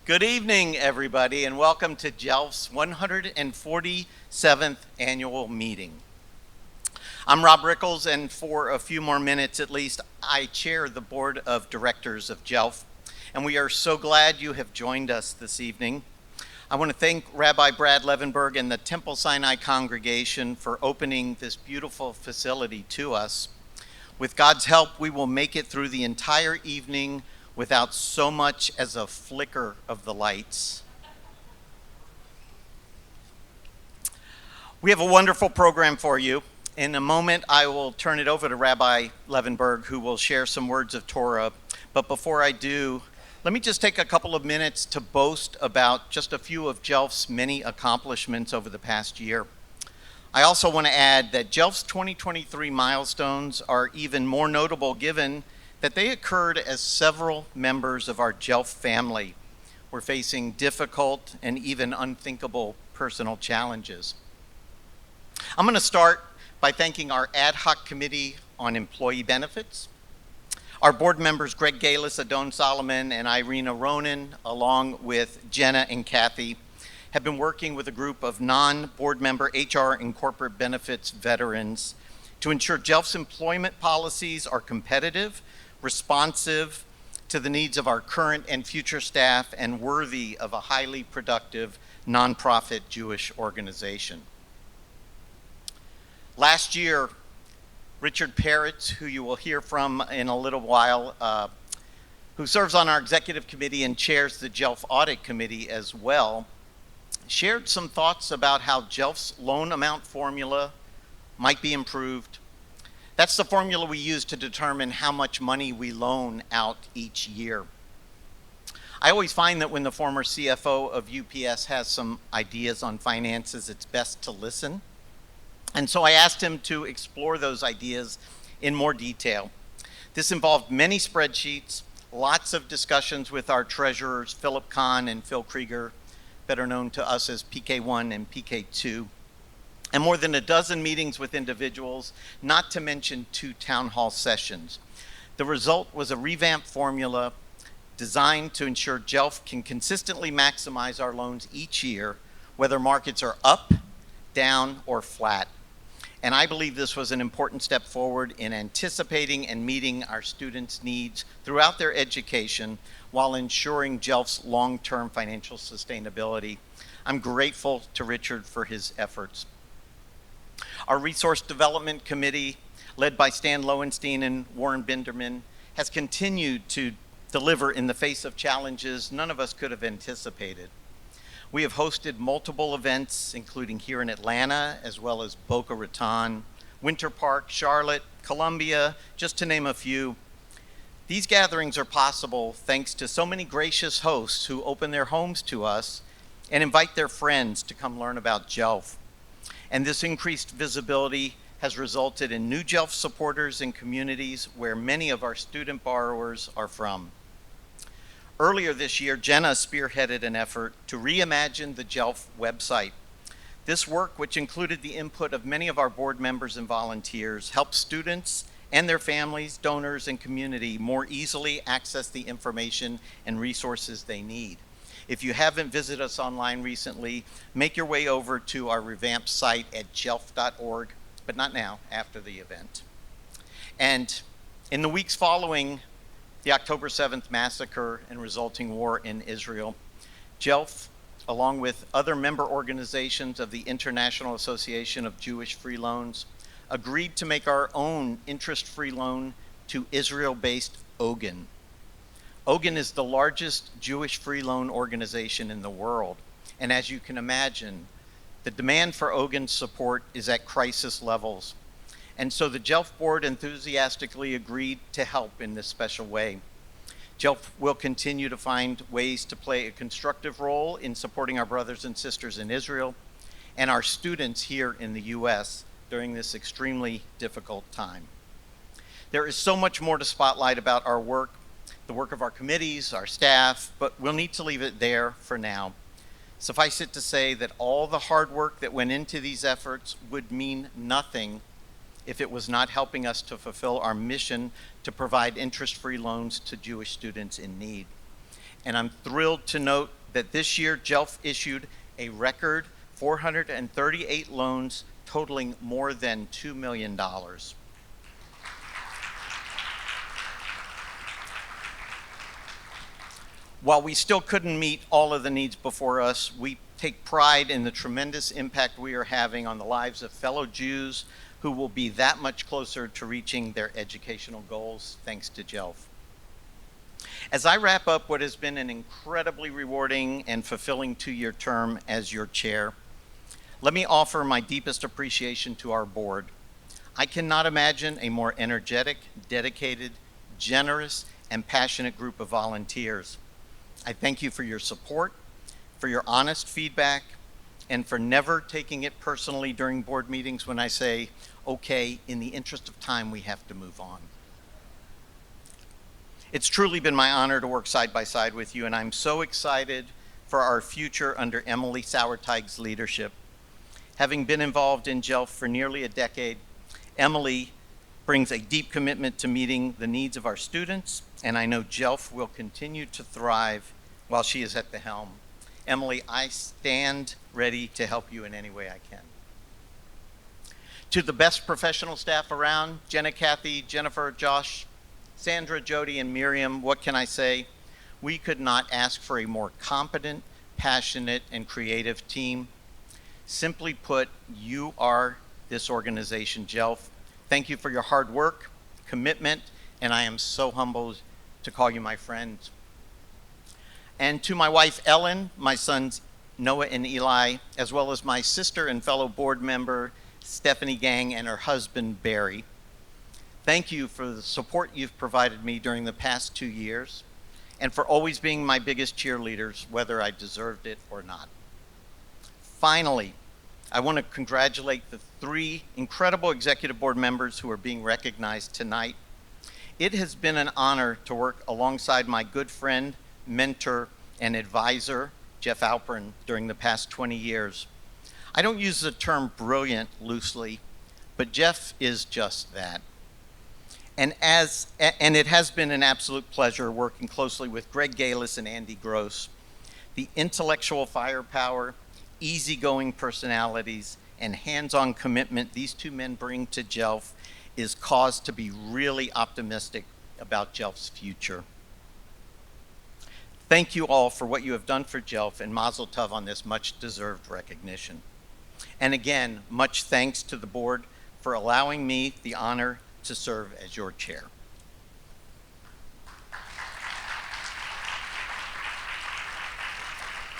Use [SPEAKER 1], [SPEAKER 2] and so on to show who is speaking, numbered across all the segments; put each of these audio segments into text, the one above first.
[SPEAKER 1] Good evening, everybody, and welcome to JELF's 147th annual meeting. I'm Rob Rickles, and for a few more minutes at least, I chair the board of directors of JELF, and we are so glad you have joined us this evening. I want to thank Rabbi Brad Levenberg and the Temple Sinai congregation for opening this beautiful facility to us. With God's help, we will make it through the entire evening without so much as a flicker of the lights. We have a wonderful program for you. In a moment, I will turn it over to Rabbi Levenberg, who will share some words of Torah. But before I do, let me just take a couple of minutes to boast about just a few of JELF's many accomplishments over the past year. I also want to add that JELF's 2023 milestones are even more notable given that they occurred as several members of our JELF family were facing difficult and even unthinkable personal challenges. I'm going to start by thanking our ad hoc committee on employee benefits. Our board members, Greg Gaylis, Adon Solomon, and Irina Ronan, along with Jenna and Kathy, have been working with a group of non-board member HR and corporate benefits veterans to ensure JELF's employment policies are competitive, responsive to the needs of our current and future staff, and worthy of a highly productive nonprofit Jewish organization. Last year, Richard Peretz, who you will hear from in a little while, who serves on our executive committee and chairs the JELF audit committee as well, shared some thoughts about how JELF's loan amount formula might be improved. That's the formula we use to determine how much money we loan out each year. I always find that when the former CFO of UPS has some ideas on finances, it's best to listen. And so I asked him to explore those ideas in more detail. This involved many spreadsheets, lots of discussions with our treasurers, Philip Kahn and Phil Krieger, better known to us as PK1 and PK2, and more than a dozen meetings with individuals, not to mention 2 town hall sessions. The result was a revamped formula designed to ensure JELF can consistently maximize our loans each year, whether markets are up, down, or flat. And I believe this was an important step forward in anticipating and meeting our students' needs throughout their education while ensuring JELF's long-term financial sustainability. I'm grateful to Richard for his efforts. Our Resource Development Committee, led by Stan Lowenstein and Warren Binderman, has continued to deliver in the face of challenges none of us could have anticipated. We have hosted multiple events, including here in Atlanta, as well as Boca Raton, Winter Park, Charlotte, Columbia, just to name a few. These gatherings are possible thanks to so many gracious hosts who open their homes to us and invite their friends to come learn about JELF. And this increased visibility has resulted in new JELF supporters in communities where many of our student borrowers are from. Earlier this year, Jenna spearheaded an effort to reimagine the JELF website. This work, which included the input of many of our board members and volunteers, helps students and their families, donors, and community more easily access the information and resources they need. If you haven't visited us online recently, make your way over to our revamped site at jelf.org, but not now, after the event. And in the weeks following the October 7th massacre and resulting war in Israel, JELF, along with other member organizations of the International Association of Jewish Free Loans, agreed to make our own interest-free loan to Israel-based Ogun. Ogun is the largest Jewish free loan organization in the world, and as you can imagine, the demand for Ogun's support is at crisis levels. And so the JELF board enthusiastically agreed to help in this special way. JELF will continue to find ways to play a constructive role in supporting our brothers and sisters in Israel and our students here in the U.S. during this extremely difficult time. There is so much more to spotlight about our work, the work of our committees, our staff, but we'll need to leave it there for now. Suffice it to say that all the hard work that went into these efforts would mean nothing if it was not helping us to fulfill our mission to provide interest-free loans to Jewish students in need. And I'm thrilled to note that this year JELF issued a record 438 loans totaling more than $2 million. While we still couldn't meet all of the needs before us, we take pride in the tremendous impact we are having on the lives of fellow Jews who will be that much closer to reaching their educational goals thanks to JELF. As I wrap up what has been an incredibly rewarding and fulfilling 2-year term as your chair, let me offer my deepest appreciation to our board. I cannot imagine a more energetic, dedicated, generous, and passionate group of volunteers. I thank you for your support, for your honest feedback, and for never taking it personally during board meetings when I say, okay, in the interest of time, we have to move on. It's truly been my honor to work side by side with you, and I'm so excited for our future under Emily Sauerteig's leadership. Having been involved in JELF for nearly a decade, Emily brings a deep commitment to meeting the needs of our students, and I know JELF will continue to thrive while she is at the helm. Emily, I stand ready to help you in any way I can. To the best professional staff around, Jenna, Kathy, Jennifer, Josh, Sandra, Jody, and Miriam, what can I say? We could not ask for a more competent, passionate, and creative team. Simply put, you are this organization, JELF. Thank you for your hard work, commitment, and I am so humbled to call you my friend. And to my wife, Ellen, my sons, Noah and Eli, as well as my sister and fellow board member, Stephanie Gang, and her husband, Barry. Thank you for the support you've provided me during the past 2 years, and for always being my biggest cheerleaders, whether I deserved it or not. Finally, I want to congratulate the 3 incredible executive board members who are being recognized tonight. It has been an honor to work alongside my good friend, mentor, and advisor, Jeff Alperin, during the past 20 years. I don't use the term brilliant loosely, but Jeff is just that. And it has been an absolute pleasure working closely with Gaylis and Andy Gross. The intellectual firepower, easygoing personalities, and hands-on commitment these 2 men bring to JELF is cause to be really optimistic about JELF's future. Thank you all for what you have done for JELF, and Mazel Tov on this much-deserved recognition. And again, much thanks to the board for allowing me the honor to serve as your chair.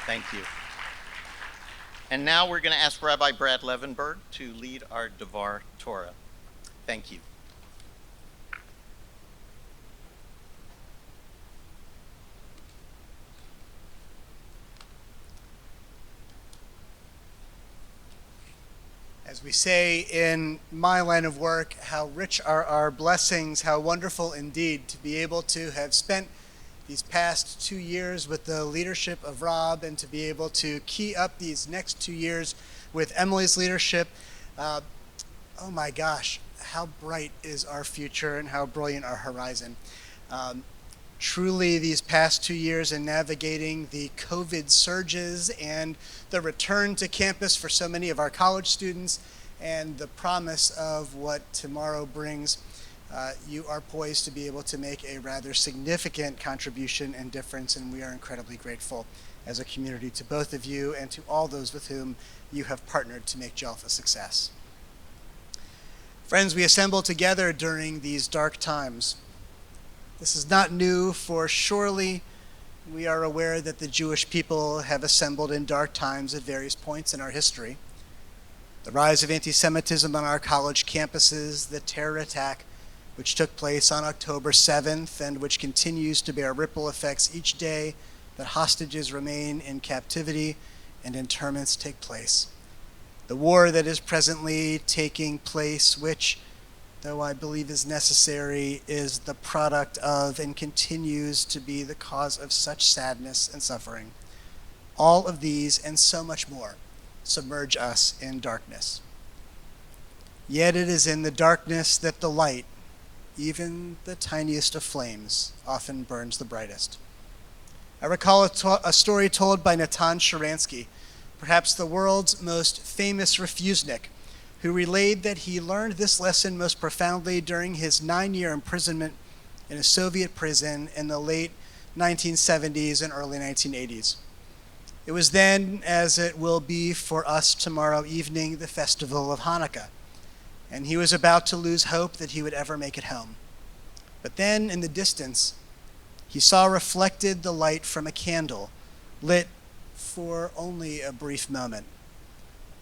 [SPEAKER 1] Thank you. And now we're going to ask Rabbi Brad Levenberg to lead our Devar Torah. Thank you.
[SPEAKER 2] As we say in my line of work, how rich are our blessings, how wonderful indeed to be able to have spent these past 2 years with the leadership of Rob and to be able to key up these next 2 years with Emily's leadership. Oh my gosh, how bright is our future and how brilliant our horizon. Truly, these past 2 years in navigating the COVID surges and the return to campus for so many of our college students and the promise of what tomorrow brings, you are poised to be able to make a rather significant contribution and difference, and we are incredibly grateful as a community to both of you and to all those with whom you have partnered to make JELF a success. Friends, we assemble together during these dark times. This is not new, for surely we are aware that the Jewish people have assembled in dark times at various points in our history. The rise of anti-Semitism on our college campuses, the terror attack which took place on October 7th and which continues to bear ripple effects each day that hostages remain in captivity and internments take place. The war that is presently taking place, which, though I believe is necessary, is the product of and continues to be the cause of such sadness and suffering. All of these and so much more submerge us in darkness. Yet it is in the darkness that the light, even the tiniest of flames, often burns the brightest. I recall a story told by Natan Sharansky, perhaps the world's most famous refusenik, who relayed that he learned this lesson most profoundly during his 9-year imprisonment in a Soviet prison in the late 1970s and early 1980s. It was then, as it will be for us tomorrow evening, the festival of Hanukkah, and he was about to lose hope that he would ever make it home. But then, in the distance, he saw reflected the light from a candle, lit for only a brief moment.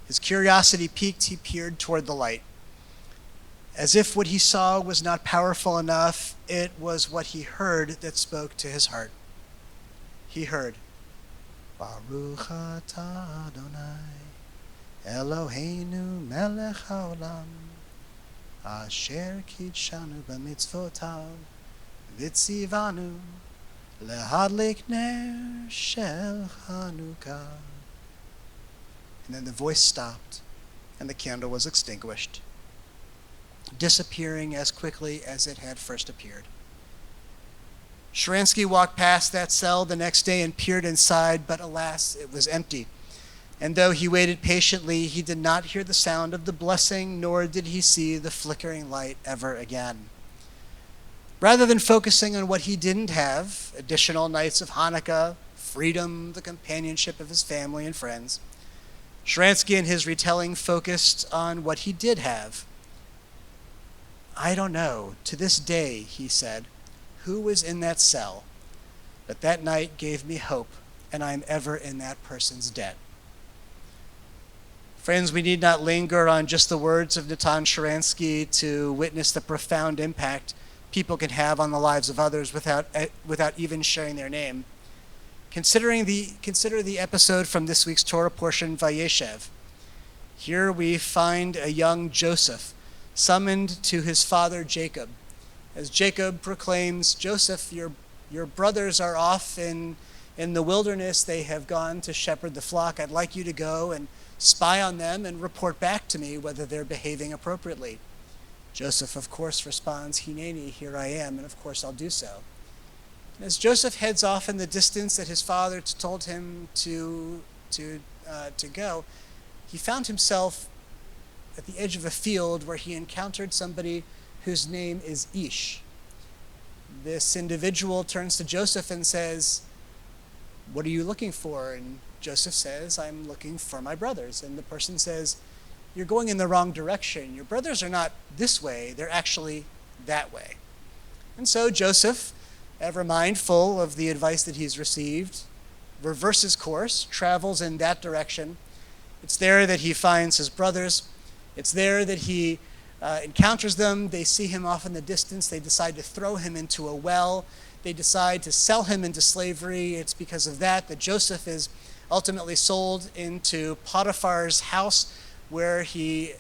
[SPEAKER 2] His curiosity piqued, he peered toward the light. As if what he saw was not powerful enough, it was what he heard that spoke to his heart. He heard, Baruch atah Adonai, Eloheinu melech haolam, asher kidshanu b'mitzvotav, v'tzivanu lehadlik ner shel Hanukkah. And then the voice stopped, and the candle was extinguished, disappearing as quickly as it had first appeared. Sharansky walked past that cell the next day and peered inside, but alas, it was empty. And though he waited patiently, he did not hear the sound of the blessing, nor did he see the flickering light ever again. Rather than focusing on what he didn't have, additional nights of Hanukkah, freedom, the companionship of his family and friends, Sharansky in his retelling focused on what he did have. I don't know, to this day, he said, who was in that cell, but that night gave me hope, and I am ever in that person's debt. Friends, we need not linger on just the words of Natan Sharansky to witness the profound impact people can have on the lives of others without even sharing their name. Consider the episode from this week's Torah portion, Vayeshev. Here we find a young Joseph summoned to his father Jacob. As Jacob proclaims, Joseph, your brothers are off in the wilderness. They have gone to shepherd the flock. I'd like you to go and spy on them and report back to me whether they're behaving appropriately. Joseph, of course, responds, Hineni, here I am, and of course I'll do so. And as Joseph heads off in the distance that his father told him to go, he found himself at the edge of a field where he encountered somebody whose name is Ish. This individual turns to Joseph and says, what are you looking for? And Joseph says, I'm looking for my brothers. And the person says, you're going in the wrong direction. Your brothers are not this way, they're actually that way. And so Joseph, ever mindful of the advice that he's received, reverses course, travels in that direction. It's there that he finds his brothers. It's there that he encounters them. They see him off in the distance. They decide to throw him into a well. They decide to sell him into slavery. It's because of that Joseph is ultimately sold into Potiphar's house, where he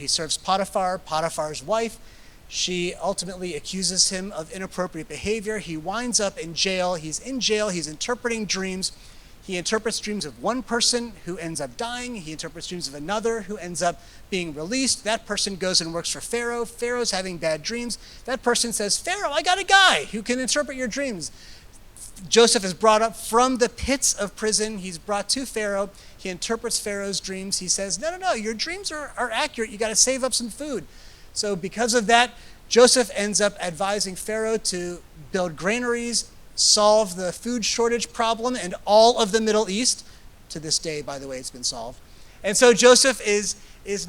[SPEAKER 2] serves Potiphar's wife. She ultimately accuses him of inappropriate behavior. He winds up in jail. He's in jail. He's interpreting dreams. He interprets dreams of one person who ends up dying. He interprets dreams of another who ends up being released. That person goes and works for Pharaoh. Pharaoh's having bad dreams. That person says, Pharaoh, I got a guy who can interpret your dreams. Joseph is brought up from the pits of prison. He's brought to Pharaoh. He interprets Pharaoh's dreams. He says, no, your dreams are accurate. You got to save up some food. So because of that, Joseph ends up advising Pharaoh to build granaries, solve the food shortage problem in all of the Middle East. To this day, by the way, it's been solved. And so Joseph is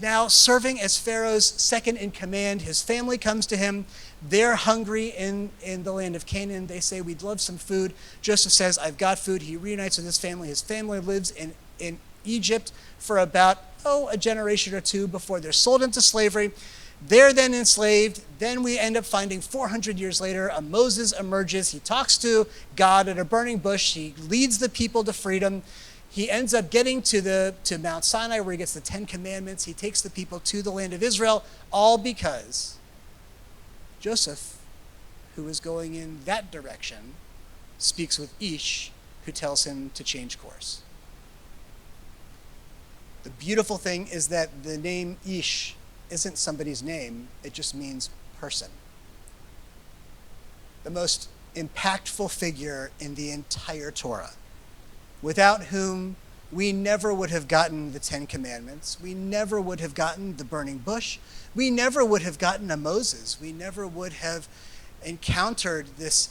[SPEAKER 2] now serving as Pharaoh's second in command. His family comes to him. They're hungry in the land of Canaan. They say, we'd love some food. Joseph says, I've got food. He reunites with his family. His family lives in Egypt for about, a generation or two before they're sold into slavery. They're then enslaved. Then we end up finding 400 years later, a Moses emerges. He talks to God at a burning bush. He leads the people to freedom. He ends up getting to Mount Sinai, where he gets the 10 Commandments. He takes the people to the land of Israel, all because Joseph, who is going in that direction, speaks with Ish, who tells him to change course. The beautiful thing is that the name Ish isn't somebody's name, it just means person. The most impactful figure in the entire Torah, without whom we never would have gotten the Ten Commandments. We never would have gotten the burning bush. We never would have gotten a Moses. We never would have encountered this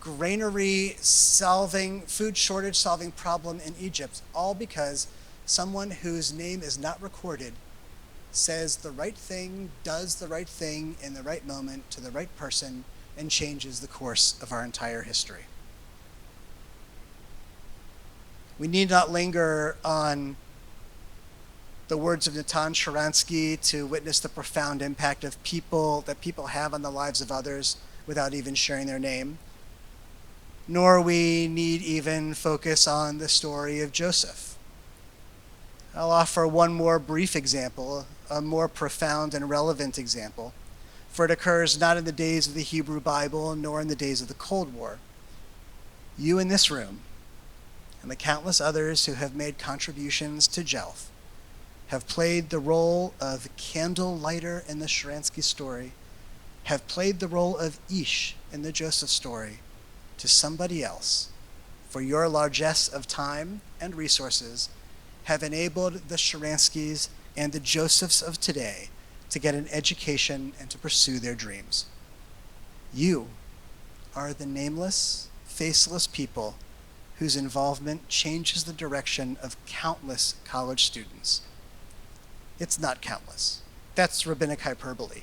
[SPEAKER 2] granary solving, food shortage solving problem in Egypt, all because someone whose name is not recorded says the right thing, does the right thing in the right moment to the right person, and changes the course of our entire history. We need not linger on the words of Natan Sharansky to witness the profound impact of people have on the lives of others without even sharing their name. Nor we need even focus on the story of Joseph. I'll offer one more brief example, a more profound and relevant example, for it occurs not in the days of the Hebrew Bible nor in the days of the Cold War. You in this room, and the countless others who have made contributions to JELF, have played the role of candle lighter in the Sharansky story, have played the role of Ish in the Joseph story to somebody else, for your largesse of time and resources, have enabled the Sharanskys and the Josephs of today to get an education and to pursue their dreams. You are the nameless, faceless people whose involvement changes the direction of countless college students. It's not countless. That's rabbinic hyperbole.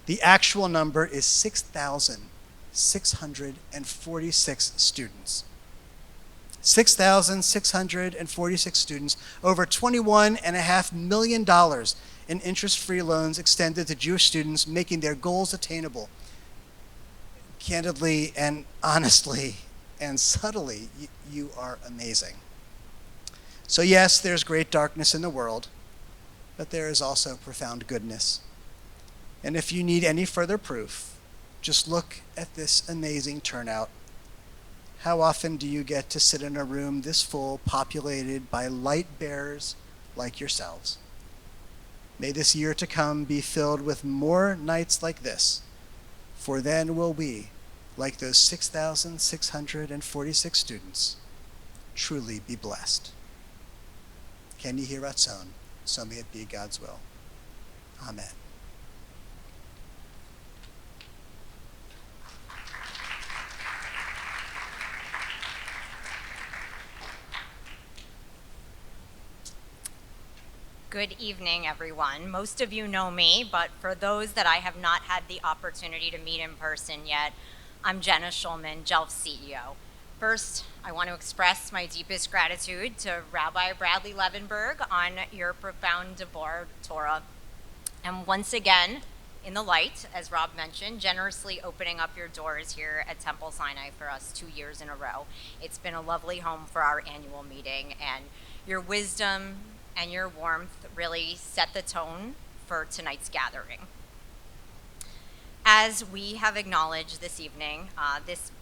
[SPEAKER 2] The actual number is 6,646 students. 6,646 students, over $21.5 million in interest-free loans extended to Jewish students, making their goals attainable. Candidly and honestly and subtly, you are amazing. So yes, there's great darkness in the world, but there is also profound goodness. And if you need any further proof, just look at this amazing turnout. How often do you get to sit in a room this full, populated by light bearers like yourselves? May this year to come be filled with more nights like this, for then will we, like those 6,646 students, truly be blessed. Can you hear Ratzon? So may it be God's will. Amen.
[SPEAKER 3] Good evening, everyone. Most of you know me, but for those that I have not had the opportunity to meet in person yet, I'm Jenna Schulman, JELF CEO. First, I want to express my deepest gratitude to Rabbi Bradley Levenberg on your profound Devar Torah. And once again, in the light, as Rob mentioned, generously opening up your doors here at Temple Sinai for us 2 years in a row. It's been a lovely home for our annual meeting, and your wisdom and your warmth really set the tone for tonight's gathering. As we have acknowledged this evening, this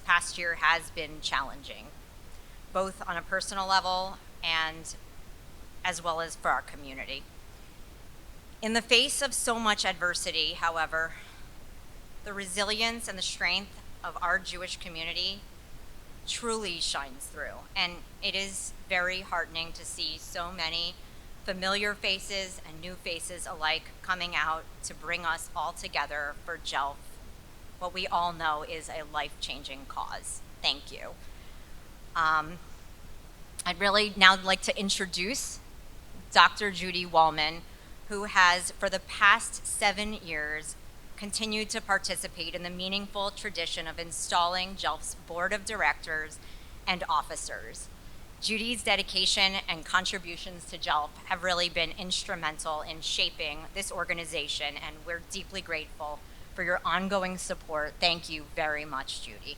[SPEAKER 3] past year has been challenging, both on a personal level and as well as for our community. In the face of so much adversity, however, the resilience and the strength of our Jewish community truly shines through. And it is very heartening to see so many familiar faces and new faces alike coming out to bring us all together for JELF, what we all know is a life-changing cause. Thank you. I'd really now like to introduce Dr. Judy Wallman, who has, for the past 7 years, continued to participate in the meaningful tradition of installing JELF's board of directors and officers. Judy's dedication and contributions to JELF have really been instrumental in shaping this organization, and we're deeply grateful for your ongoing support. Thank you very much, Judy.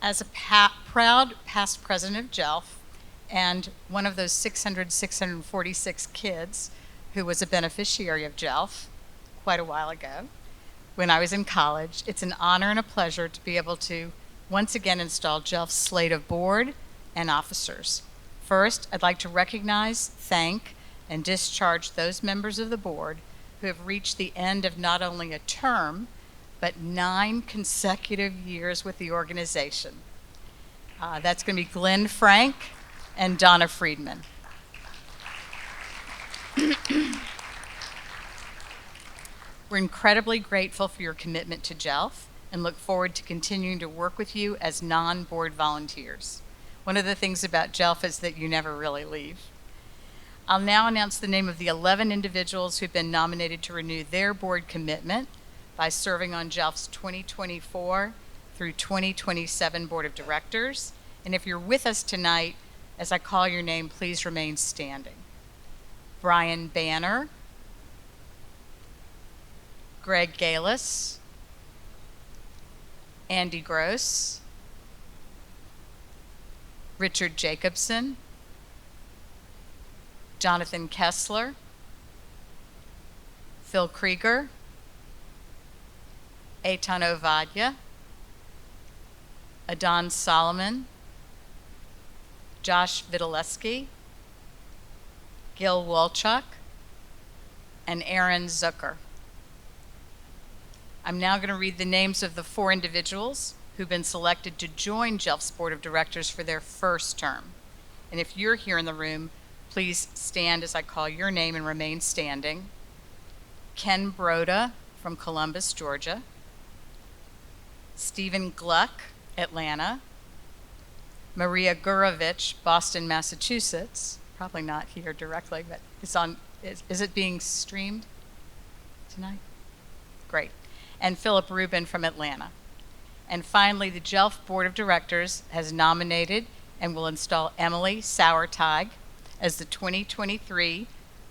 [SPEAKER 4] As a proud past president of JELF and one of those 646 kids who was a beneficiary of JELF quite a while ago when I was in college, it's an honor and a pleasure to be able to once again install JELF's slate of board, and officers. First, I'd like to recognize, thank, and discharge those members of the board who have reached the end of not only a term, but 9 consecutive years with the organization. That's going to be Glenn Frank and Donna Friedman. We're incredibly grateful for your commitment to JELF and look forward to continuing to work with you as non-board volunteers. One of the things about JELF is that you never really leave. I'll now announce the name of the 11 individuals who've been nominated to renew their board commitment by serving on JELF's 2024 through 2027 Board of Directors. And if you're with us tonight, as I call your name, please remain standing. Brian Banner, Greg Gaylis, Andy Gross, Richard Jacobson, Jonathan Kessler, Phil Krieger, Eitan Ovadia, Adon Solomon, Josh Vitaleski, Gil Walchuk, and Aaron Zucker. I'm now going to read the names of the 4 individuals who've been selected to join JELF's Board of Directors for their first term. And if you're here in the room, please stand as I call your name and remain standing. Ken Broda from Columbus, Georgia. Stephen Gluck, Atlanta. Maria Gurovich, Boston, Massachusetts. Probably not here directly, but it's on. Is it being streamed tonight? Great. And Philip Rubin from Atlanta. And finally, the JELF Board of Directors has nominated and will install Emily Sauerteig as the 2023-2025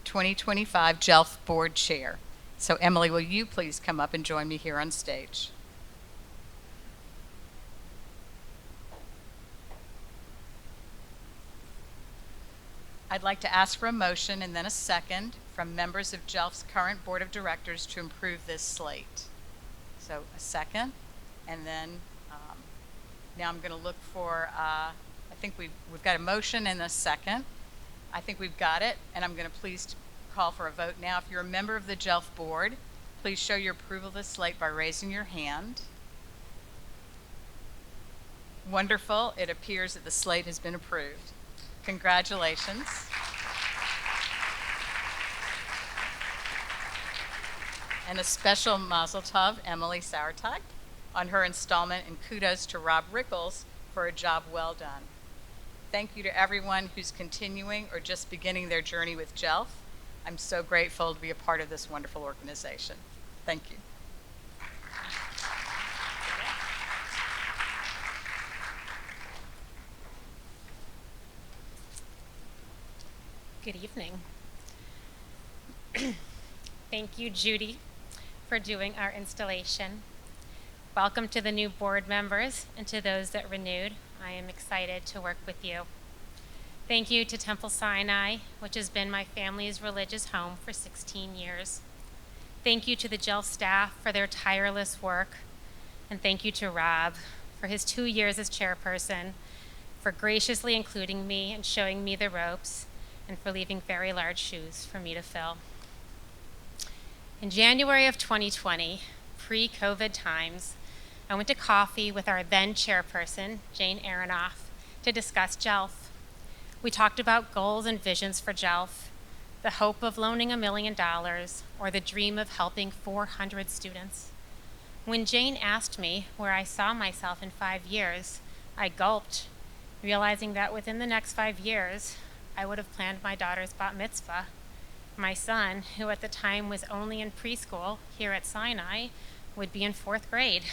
[SPEAKER 4] JELF Board Chair. So Emily, will you please come up and join me here on stage? I'd like to ask for a motion and then a second from members of JELF's current Board of Directors to improve this slate. So a second, and then now I'm going to look for, I think we've got a motion and a second. I think we've got it, and I'm going to please call for a vote now. If you're a member of the JELF Board, please show your approval of the slate by raising your hand. Wonderful. It appears that the slate has been approved. Congratulations. And a special Mazel Tov, Emily Sauerteig, on her installment, and kudos to Rob Rickles for a job well done. Thank you to everyone who's continuing or just beginning their journey with JELF. I'm so grateful to be a part of this wonderful organization. Thank you.
[SPEAKER 5] Good evening. Thank you, Judy, for doing our installation. Welcome to the new board members and to those that renewed. I am excited to work with you. Thank you to Temple Sinai, which has been my family's religious home for 16 years. Thank you to the JELF staff for their tireless work. And thank you to Rob for his 2 years as chairperson, for graciously including me and showing me the ropes, and for leaving very large shoes for me to fill. In January of 2020, pre-COVID times, I went to coffee with our then chairperson, Jane Aronoff, to discuss JELF. We talked about goals and visions for JELF, the hope of loaning $1 million, or the dream of helping 400 students. When Jane asked me where I saw myself in 5 years, I gulped, realizing that within the next 5 years, I would have planned my daughter's bat mitzvah. My son, who at the time was only in preschool here at Sinai, would be in 4th grade.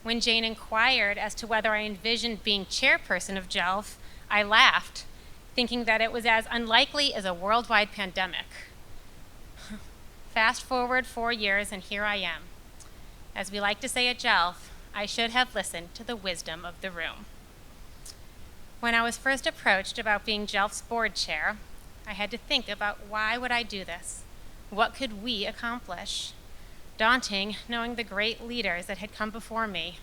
[SPEAKER 5] When Jane inquired as to whether I envisioned being chairperson of JELF, I laughed, thinking that it was as unlikely as a worldwide pandemic. Fast forward 4 years, and here I am. As we like to say at JELF, I should have listened to the wisdom of the room. When I was first approached about being JELF's board chair, I had to think about why would I do this? What could we accomplish? Daunting, knowing the great leaders that had come before me.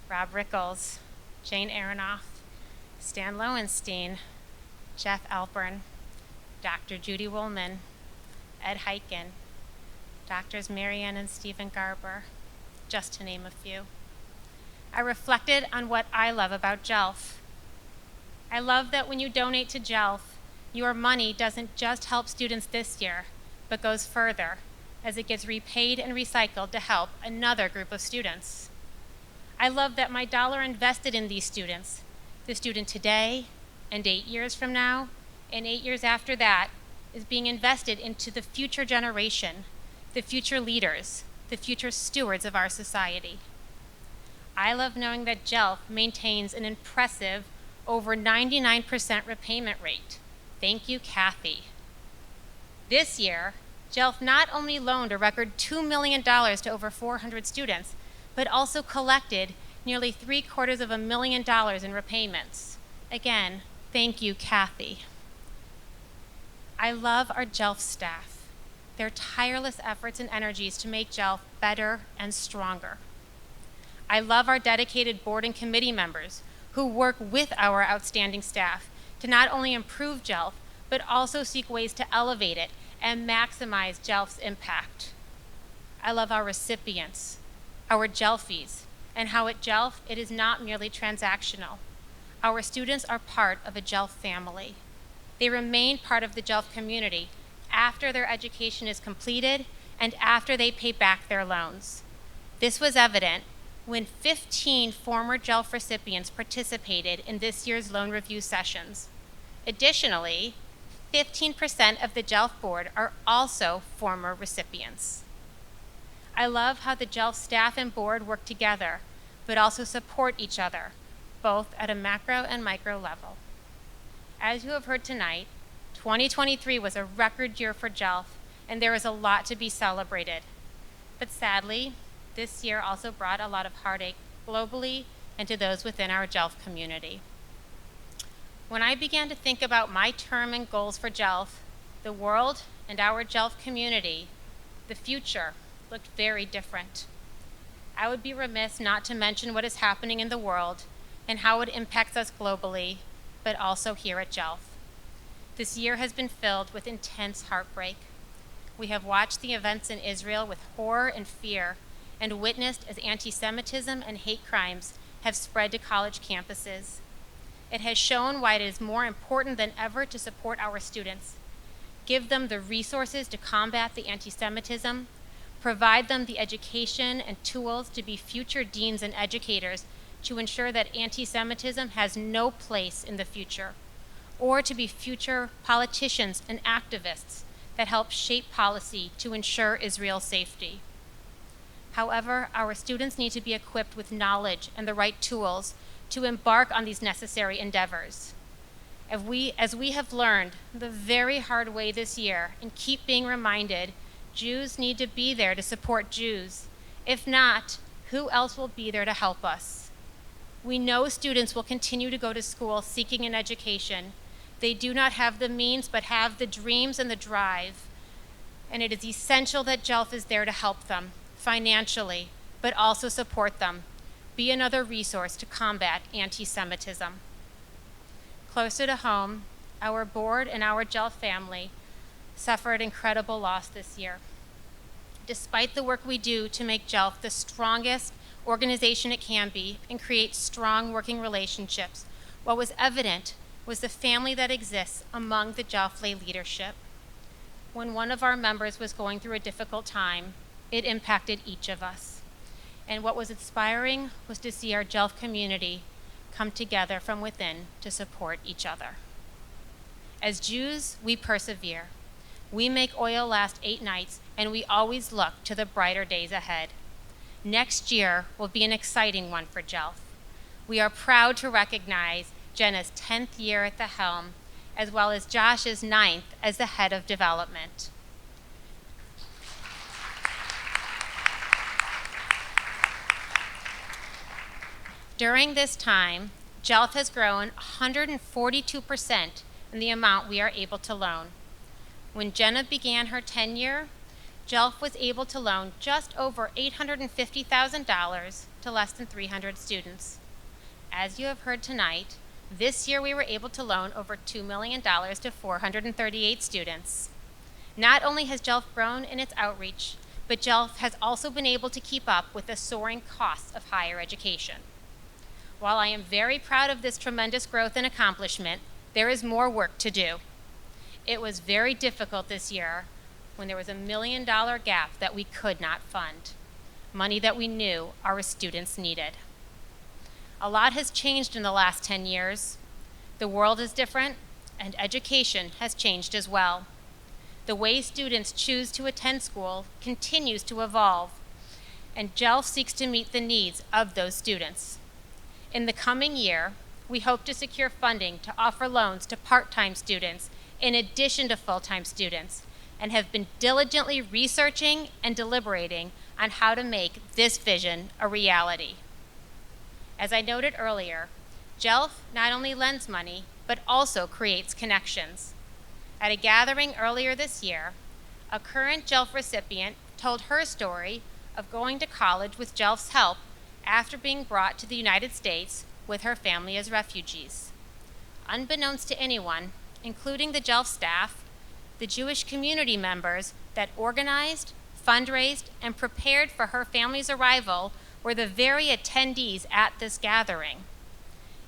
[SPEAKER 5] Rob Rickles, Jane Aronoff, Stan Lowenstein, Jeff Alperin, Dr. Judy Woolman, Ed Heiken, Doctors Marianne and Stephen Garber, just to name a few. I reflected on what I love about JELF. I love that when you donate to JELF, your money doesn't just help students this year, but goes further, as it gets repaid and recycled to help another group of students. I love that my dollar invested in these students, the student today, and 8 years from now, and 8 years after that, is being invested into the future generation, the future leaders, the future stewards of our society. I love knowing that JELF maintains an impressive over 99% repayment rate. Thank you, Kathy. This year, JELF not only loaned a record $2 million to over 400 students, but also collected nearly $750,000 in repayments. Again, thank you, Kathy. I love our JELF staff, their tireless efforts and energies to make JELF better and stronger. I love our dedicated board and committee members who work with our outstanding staff to not only improve JELF, but also seek ways to elevate it and maximize JELF's impact. I love our recipients, our JELFies, and how at JELF it is not merely transactional. Our students are part of a JELF family. They remain part of the JELF community after their education is completed and after they pay back their loans. This was evident when 15 former JELF recipients participated in this year's loan review sessions. Additionally, 15% of the JELF board are also former recipients. I love how the JELF staff and board work together, but also support each other, both at a macro and micro level. As you have heard tonight, 2023 was a record year for JELF, and there is a lot to be celebrated. But sadly, this year also brought a lot of heartache globally and to those within our JELF community. When I began to think about my term and goals for JELF, the world and our JELF community, the future looked very different. I would be remiss not to mention what is happening in the world and how it impacts us globally, but also here at JELF. This year has been filled with intense heartbreak. We have watched the events in Israel with horror and fear, and witnessed as anti-Semitism and hate crimes have spread to college campuses. It has shown why it is more important than ever to support our students, give them the resources to combat the anti-Semitism, provide them the education and tools to be future deans and educators to ensure that anti-Semitism has no place in the future, or to be future politicians and activists that help shape policy to ensure Israel's safety. However, our students need to be equipped with knowledge and the right tools to embark on these necessary endeavors. As we have learned the very hard way this year and keep being reminded, Jews need to be there to support Jews. If not, who else will be there to help us? We know students will continue to go to school seeking an education. They do not have the means, but have the dreams and the drive. And it is essential that JELF is there to help them financially, but also support them. Be another resource to combat anti-Semitism. Closer to home, our board and our JELF family suffered incredible loss this year. Despite the work we do to make JELF the strongest organization it can be and create strong working relationships, what was evident was the family that exists among the JELF lay leadership. When one of our members was going through a difficult time, it impacted each of us. And what was inspiring was to see our JELF community come together from within to support each other. As Jews, we persevere. We make oil last 8 nights, and we always look to the brighter days ahead. Next year will be an exciting one for JELF. We are proud to recognize Jenna's 10th year at the helm, as well as Josh's 9th as the head of development. During this time, JELF has grown 142% in the amount we are able to loan. When Jenna began her tenure, JELF was able to loan just over $850,000 to less than 300 students. As you have heard tonight, This year, we were able to loan over $2 million to 438 students. Not only has JELF grown in its outreach, but JELF has also been able to keep up with the soaring costs of higher education. While I am very proud of this tremendous growth and accomplishment, there is more work to do. It was very difficult this year when there was a $1 million gap that we could not fund, money that we knew our students needed. A lot has changed in the last 10 years. The world is different, and education has changed as well. The way students choose to attend school continues to evolve, and JELF seeks to meet the needs of those students. In the coming year, we hope to secure funding to offer loans to part-time students in addition to full-time students, and have been diligently researching and deliberating on how to make this vision a reality. As I noted earlier, JELF not only lends money, but also creates connections. At a gathering earlier this year, a current JELF recipient told her story of going to college with JELF's help after being brought to the United States with her family as refugees. Unbeknownst to anyone, including the JELF staff, the Jewish community members that organized, fundraised, and prepared for her family's arrival were the very attendees at this gathering.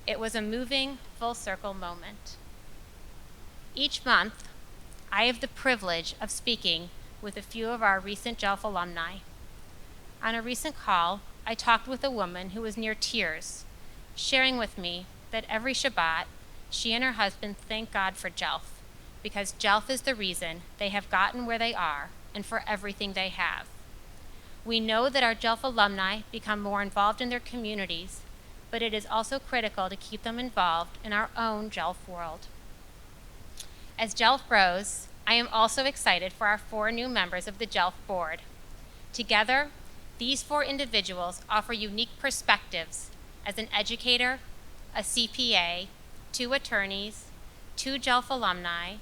[SPEAKER 5] It was a moving, full-circle moment. Each month, I have the privilege of speaking with a few of our recent JELF alumni. On a recent call, I talked with a woman who was near tears, sharing with me that every Shabbat, she and her husband thank God for JELF, because JELF is the reason they have gotten where they are and for everything they have. We know that our JELF alumni become more involved in their communities, but it is also critical to keep them involved in our own JELF world. As JELF grows, I am also excited for our 4 new members of the JELF board. Together, these 4 individuals offer unique perspectives as an educator, a CPA, 2 attorneys, 2 JELF alumni,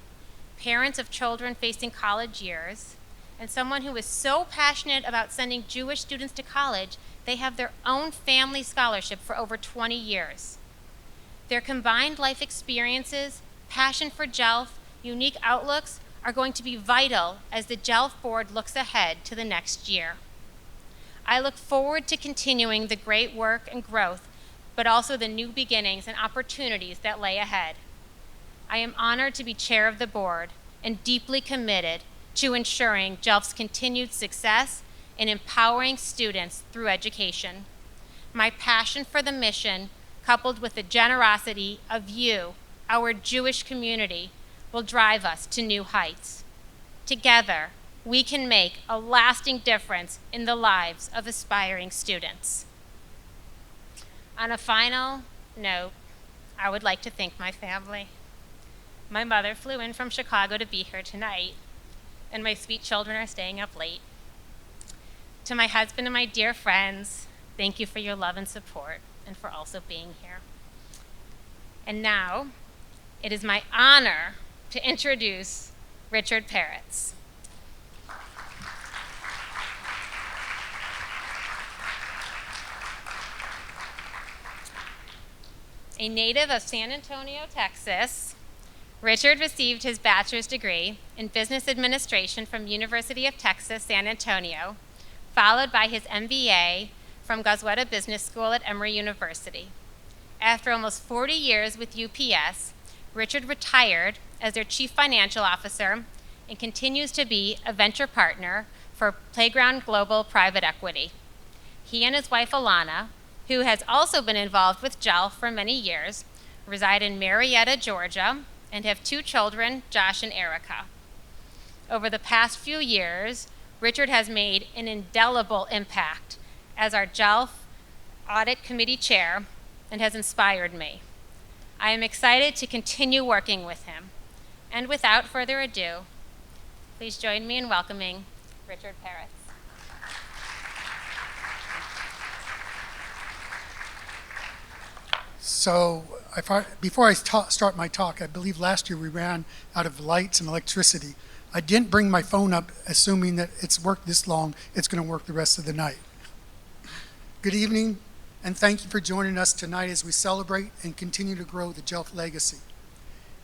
[SPEAKER 5] parents of children facing college years, and someone who is so passionate about sending Jewish students to college, they have their own family scholarship for over 20 years. Their combined life experiences, passion for JELF, unique outlooks are going to be vital as the JELF board looks ahead to the next year. I look forward to continuing the great work and growth, but also the new beginnings and opportunities that lay ahead. I am honored to be chair of the board and deeply committed to ensuring JELF's continued success in empowering students through education. My passion for the mission, coupled with the generosity of you, our Jewish community, will drive us to new heights. Together, we can make a lasting difference in the lives of aspiring students. On a final note, I would like to thank my family. My mother flew in from Chicago to be here tonight, and my sweet children are staying up late. To my husband and my dear friends, thank you for your love and support, and for also being here. And now, it is my honor to introduce Richard Peretz. A native of San Antonio, Texas, Richard received his bachelor's degree in business administration from University of Texas, San Antonio, followed by his MBA from Goizueta Business School at Emory University. After almost 40 years with UPS, Richard retired as their chief financial officer and continues to be a venture partner for Playground Global Private Equity. He and his wife, Alana, who has also been involved with JELF for many years, reside in Marietta, Georgia, and have 2 children, Josh and Erica. Over the past few years, Richard has made an indelible impact as our JELF Audit Committee Chair and has inspired me. I am excited to continue working with him. And without further ado, please join me in welcoming Richard Peretz.
[SPEAKER 6] So before I start my talk, I believe last year we ran out of lights and electricity. I didn't bring my phone up assuming that it's worked this long, it's going to work the rest of the night. Good evening, and thank you for joining us tonight as we celebrate and continue to grow the JELF legacy.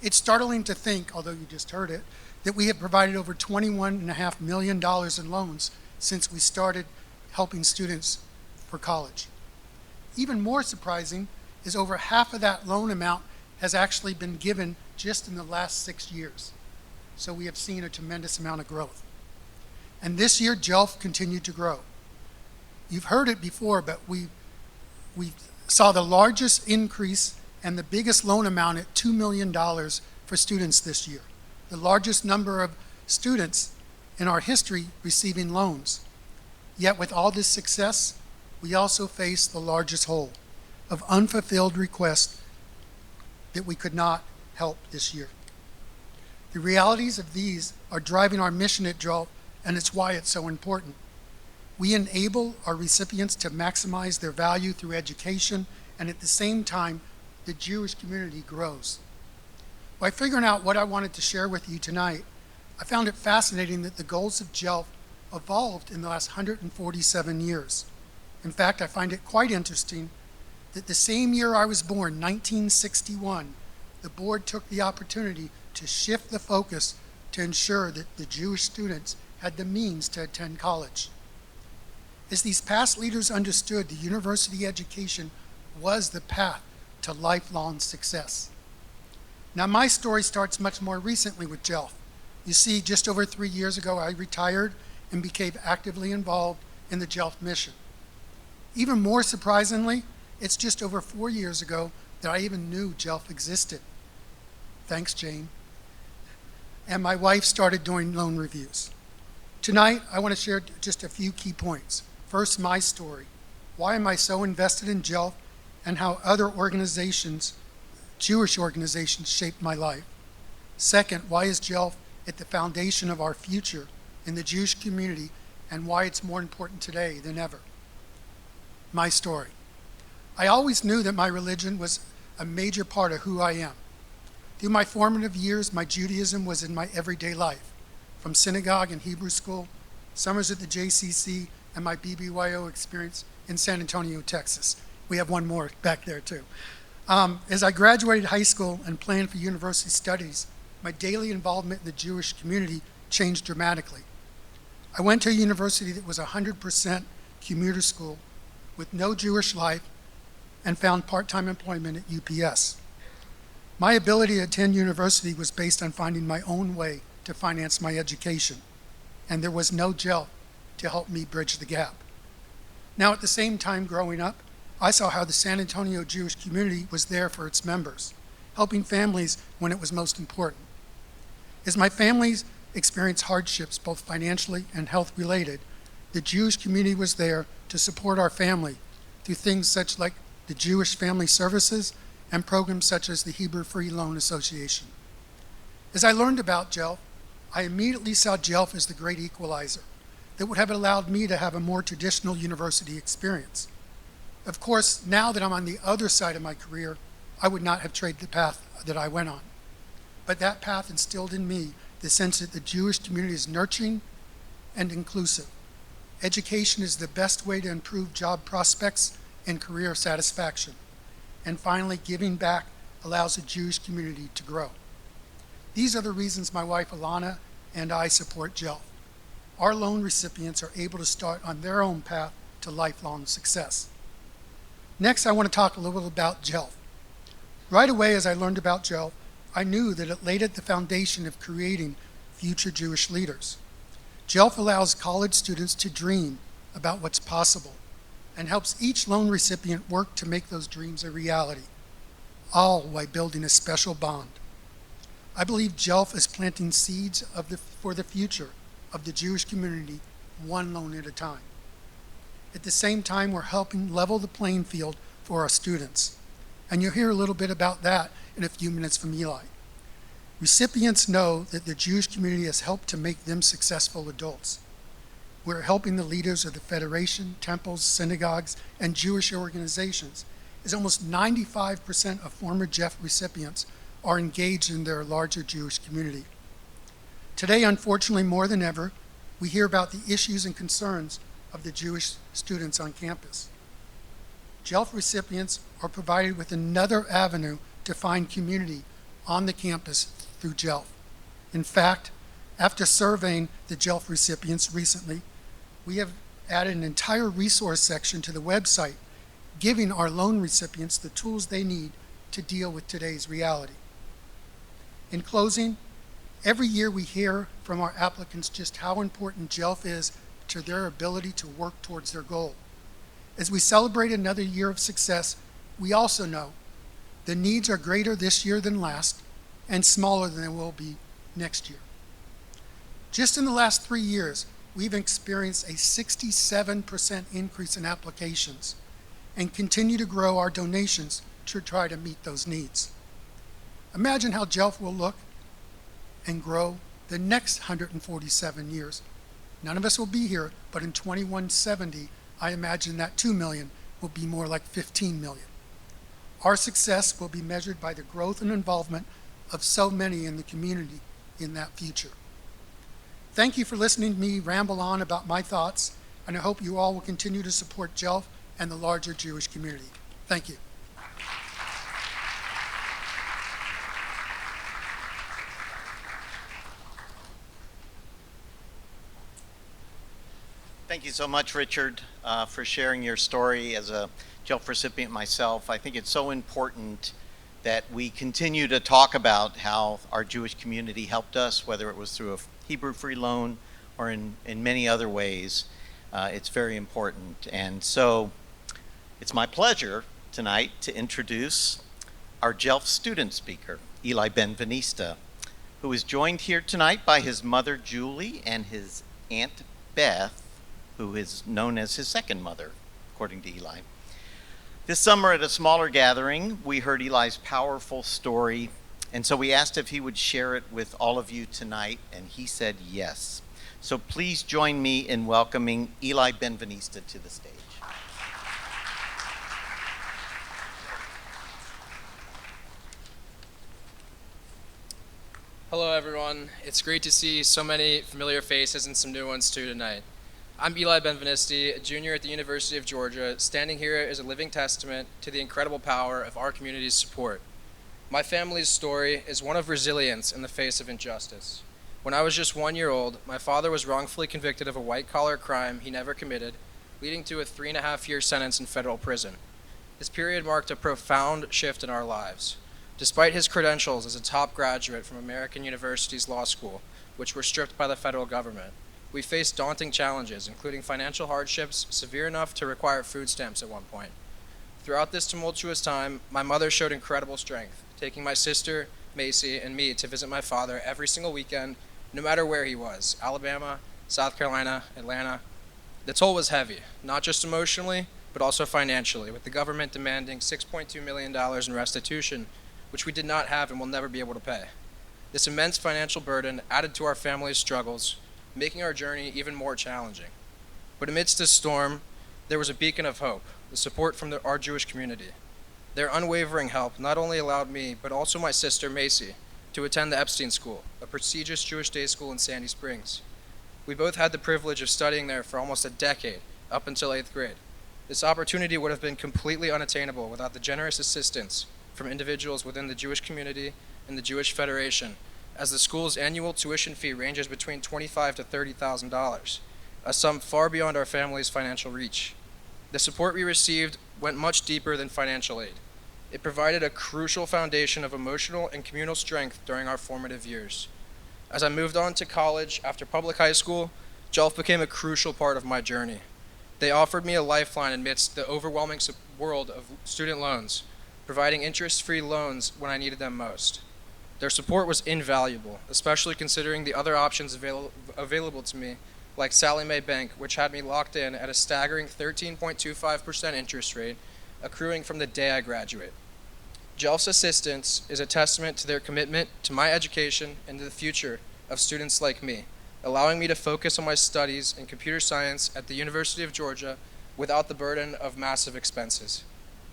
[SPEAKER 6] It's startling to think, although you just heard it, that we have provided over $21.5 million in loans since we started helping students for college. Even more surprising is over half of that loan amount has actually been given just in the last 6 years. So we have seen a tremendous amount of growth. And this year, JELF continued to grow. You've heard it before, but we saw the largest increase and the biggest loan amount at $2 million for students this year, the largest number of students in our history receiving loans. Yet with all this success, we also face the largest hole of unfulfilled requests that we could not help this year. The realities of these are driving our mission at JELF, and it's why it's so important. We enable our recipients to maximize their value through education, and at the same time, the Jewish community grows. By figuring out what I wanted to share with you tonight, I found it fascinating that the goals of JELF evolved in the last 147 years. In fact, I find it quite interesting that the same year I was born, 1961, the board took the opportunity to shift the focus to ensure that the Jewish students had the means to attend college. As these past leaders understood, the university education was the path to lifelong success. Now, my story starts much more recently with JELF. You see, just over 3 years ago, I retired and became actively involved in the JELF mission. Even more surprisingly, it's just over 4 years ago that I even knew JELF existed. Thanks, Jane. And my wife started doing loan reviews. Tonight, I want to share just a few key points. First, my story. Why am I so invested in JELF and how other organizations, Jewish organizations, shaped my life? Second, why is JELF at the foundation of our future in the Jewish community and why it's more important today than ever? My story. I always knew that my religion was a major part of who I am. Through my formative years, my Judaism was in my everyday life, from synagogue and Hebrew school, summers at the JCC, and my BBYO experience in San Antonio, Texas. We have one more back there too. As I graduated high school and planned for university studies, my daily involvement in the Jewish community changed dramatically. I went to a university that was 100% commuter school with no Jewish life and found part-time employment at UPS. My ability to attend university was based on finding my own way to finance my education, and there was no JELF to help me bridge the gap. Now, at the same time growing up, I saw how the San Antonio Jewish community was there for its members, helping families when it was most important. As my families experienced hardships, both financially and health-related, the Jewish community was there to support our family through things such like the Jewish Family Services and programs such as the Hebrew Free Loan Association. As I learned about JELF, I immediately saw JELF as the great equalizer that would have allowed me to have a more traditional university experience. Of course, now that I'm on the other side of my career, I would not have traded the path that I went on. But that path instilled in me the sense that the Jewish community is nurturing and inclusive. Education is the best way to improve job prospects and career satisfaction. And finally, giving back allows the Jewish community to grow. These are the reasons my wife Alana and I support JELF. Our loan recipients are able to start on their own path to lifelong success. Next, I want to talk a little bit about JELF. Right away, as I learned about JELF, I knew that it laid at the foundation of creating future Jewish leaders. JELF allows college students to dream about what's possible and helps each loan recipient work to make those dreams a reality, all while building a special bond. I believe JELF is planting seeds for the future of the Jewish community, one loan at a time. At the same time, we're helping level the playing field for our students. And you'll hear a little bit about that in a few minutes from Eli. Recipients know that the Jewish community has helped to make them successful adults. We're helping the leaders of the Federation, temples, synagogues, and Jewish organizations, as almost 95% of former JELF recipients are engaged in their larger Jewish community. Today, unfortunately, more than ever, we hear about the issues and concerns of the Jewish students on campus. JELF recipients are provided with another avenue to find community on the campus through JELF. In fact, after surveying the JELF recipients recently, we have added an entire resource section to the website, giving our loan recipients the tools they need to deal with today's reality. In closing, every year we hear from our applicants just how important JELF is to their ability to work towards their goal. As we celebrate another year of success, we also know the needs are greater this year than last and smaller than they will be next year. Just in the last 3 years, we've experienced a 67% increase in applications and continue to grow our donations to try to meet those needs. Imagine how JELF will look and grow the next 147 years. None of us will be here, but in 2170, I imagine that 2 million will be more like 15 million. Our success will be measured by the growth and involvement of so many in the community in that future. Thank you for listening to me ramble on about my thoughts, and I hope you all will continue to support JELF and the larger Jewish community. Thank you.
[SPEAKER 1] Thank you so much, Richard, for sharing your story. As a JELF recipient myself, I think it's so important that we continue to talk about how our Jewish community helped us, whether it was through a Hebrew free loan or in many other ways. It's very important. And so it's my pleasure tonight to introduce our JELF student speaker, Eli Benveniste, who is joined here tonight by his mother, Julie, and his Aunt Beth, who is known as his second mother, according to Eli. This summer at a smaller gathering, we heard Eli's powerful story, and so we asked if he would share it with all of you tonight, and he said yes. So please join me in welcoming Eli Benveniste to the stage.
[SPEAKER 7] Hello everyone, it's great to see so many familiar faces and some new ones too tonight. I'm Eli Benveniste, a junior at the University of Georgia, standing here as a living testament to the incredible power of our community's support. My family's story is one of resilience in the face of injustice. When I was just 1 year old, my father was wrongfully convicted of a white-collar crime he never committed, leading to a 3.5-year sentence in federal prison. This period marked a profound shift in our lives. Despite his credentials as a top graduate from American University's law school, which were stripped by the federal government, we faced daunting challenges, including financial hardships severe enough to require food stamps at one point. Throughout this tumultuous time, my mother showed incredible strength, taking my sister, Macy, and me to visit my father every single weekend, no matter where he was, Alabama, South Carolina, Atlanta. The toll was heavy, not just emotionally, but also financially, with the government demanding $6.2 million in restitution, which we did not have and will never be able to pay. This immense financial burden added to our family's struggles, making our journey even more challenging. But amidst this storm, there was a beacon of hope, the support from our Jewish community. Their unwavering help not only allowed me, but also my sister Macy, to attend the Epstein School, a prestigious Jewish day school in Sandy Springs. We both had the privilege of studying there for almost a decade, up until 8th grade. This opportunity would have been completely unattainable without the generous assistance from individuals within the Jewish community and the Jewish Federation, as the school's annual tuition fee ranges between $25,000 to $30,000, a sum far beyond our family's financial reach. The support we received went much deeper than financial aid. It provided a crucial foundation of emotional and communal strength during our formative years. As I moved on to college after public high school, JELF became a crucial part of my journey. They offered me a lifeline amidst the overwhelming world of student loans, providing interest-free loans when I needed them most. Their support was invaluable, especially considering the other options available to me, like Sallie Mae Bank, which had me locked in at a staggering 13.25% interest rate, accruing from the day I graduate. JELF's assistance is a testament to their commitment to my education and to the future of students like me, allowing me to focus on my studies in computer science at the University of Georgia without the burden of massive expenses.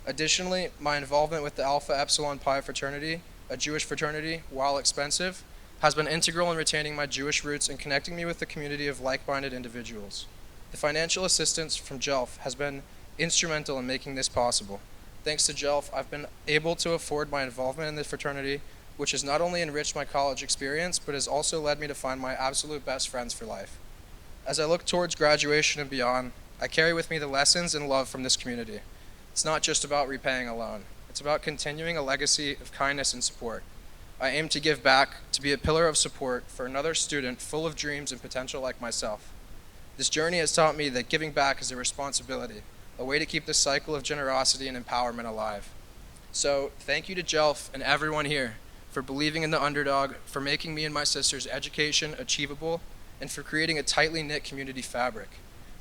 [SPEAKER 7] Additionally, my involvement with the Alpha Epsilon Pi fraternity, a Jewish fraternity, while expensive, has been integral in retaining my Jewish roots and connecting me with the community of like-minded individuals. The financial assistance from JELF has been instrumental in making this possible. Thanks to JELF, I've been able to afford my involvement in the fraternity, which has not only enriched my college experience, but has also led me to find my absolute best friends for life. As I look towards graduation and beyond, I carry with me the lessons and love from this community. It's not just about repaying a loan. It's about continuing a legacy of kindness and support. I aim to give back, to be a pillar of support for another student full of dreams and potential like myself. This journey has taught me that giving back is a responsibility, a way to keep the cycle of generosity and empowerment alive. So, thank you to JELF and everyone here for believing in the underdog, for making me and my sister's education achievable, and for creating a tightly knit community fabric.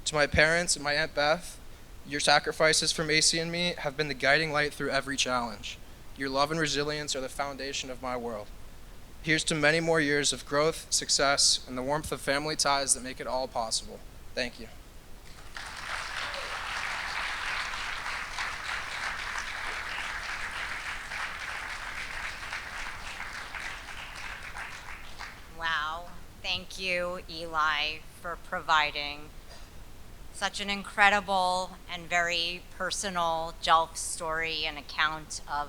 [SPEAKER 7] To my parents and my Aunt Beth, your sacrifices for Macy and me have been the guiding light through every challenge. Your love and resilience are the foundation of my world. Here's to many more years of growth, success, and the warmth of family ties that make it all possible. Thank you.
[SPEAKER 3] Wow. Thank you, Eli, for providing such an incredible and very personal JELF story and account of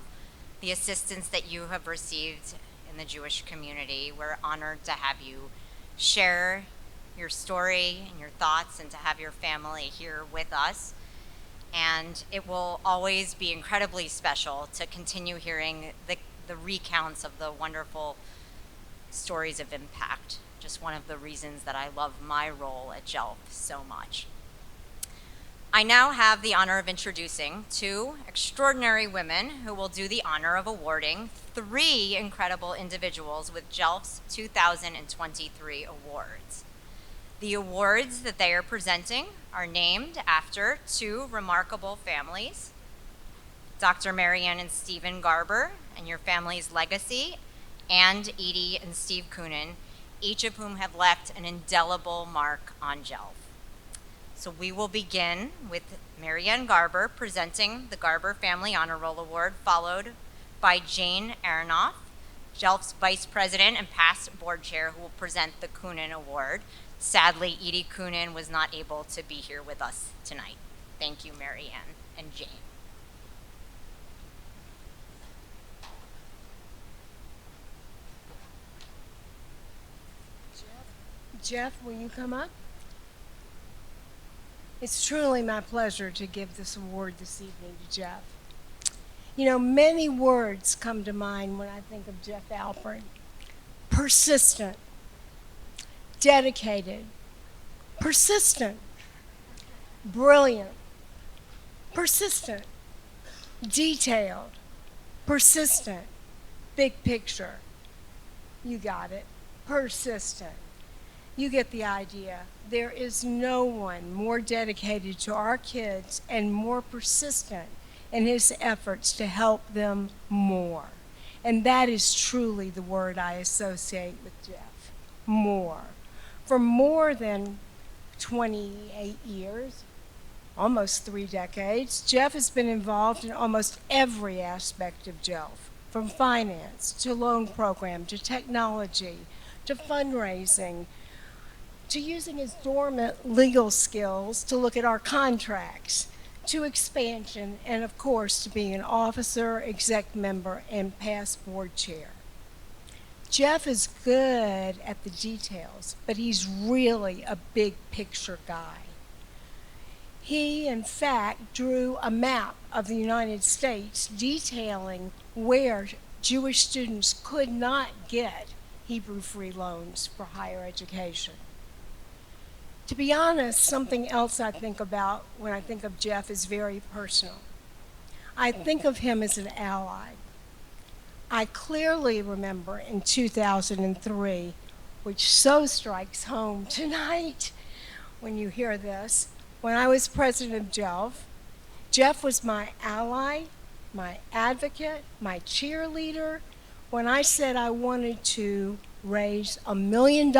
[SPEAKER 3] the assistance that you have received in the Jewish community. We're honored to have you share your story and your thoughts and to have your family here with us. And it will always be incredibly special to continue hearing the recounts of the wonderful stories of impact. Just one of the reasons that I love my role at JELF so much. I now have the honor of introducing two extraordinary women who will do the honor of awarding three incredible individuals with JELF's 2023 awards. The awards that they are presenting are named after two remarkable families, Dr. Marianne and Stephen Garber and your family's legacy, and Edie and Steve Coonan, each of whom have left an indelible mark on JELF. So we will begin with Marianne Garber presenting the Garber Family Honor Roll Award, followed by Jane Aronoff, JELF's Vice President and past board chair, who will present the Coonan Award. Sadly, Edie Coonan was not able to be here with us tonight. Thank you, Marianne and Jane.
[SPEAKER 8] Jeff, will you come up? It's truly my pleasure to give this award this evening to Jeff. You know, many words come to mind when I think of Jeff Alperin. Persistent, dedicated, persistent, brilliant, persistent, detailed, persistent, big picture. You got it. Persistent. You get the idea. There is no one more dedicated to our kids and more persistent in his efforts to help them more. And that is truly the word I associate with Jeff. More. For more than 28 years, almost 3 decades, Jeff has been involved in almost every aspect of JELF, from finance to loan program to technology to fundraising, to using his dormant legal skills to look at our contracts, to expansion, and of course to being an officer, exec member, and past board chair. Jeff is good at the details, but he's really a big picture guy. He, in fact, drew a map of the United States detailing where Jewish students could not get Hebrew-free loans for higher education. To be honest, something else I think about when I think of Jeff is very personal. I think of him as an ally. I clearly remember in 2003, which so strikes home tonight when you hear this, when I was president of JELF, Jeff was my ally, my advocate, my cheerleader, when I said I wanted to raise $1 million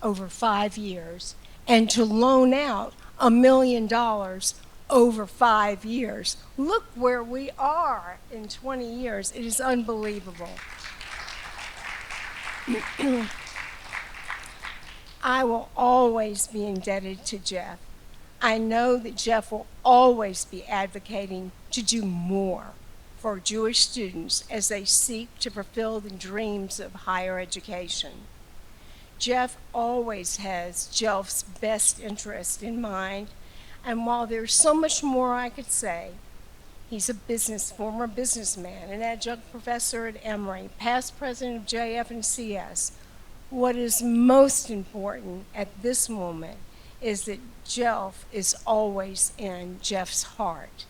[SPEAKER 8] over 5 years and to loan out $1 million over 5 years. Look where we are in 20 years. It is unbelievable. I will always be indebted to Jeff. I know that Jeff will always be advocating to do more for Jewish students as they seek to fulfill the dreams of higher education. Jeff always has JELF's best interest in mind, and while there's so much more I could say, he's a former businessman, an adjunct professor at Emory, past president of JF and CS. What is most important at this moment is that JELF is always in Jeff's heart.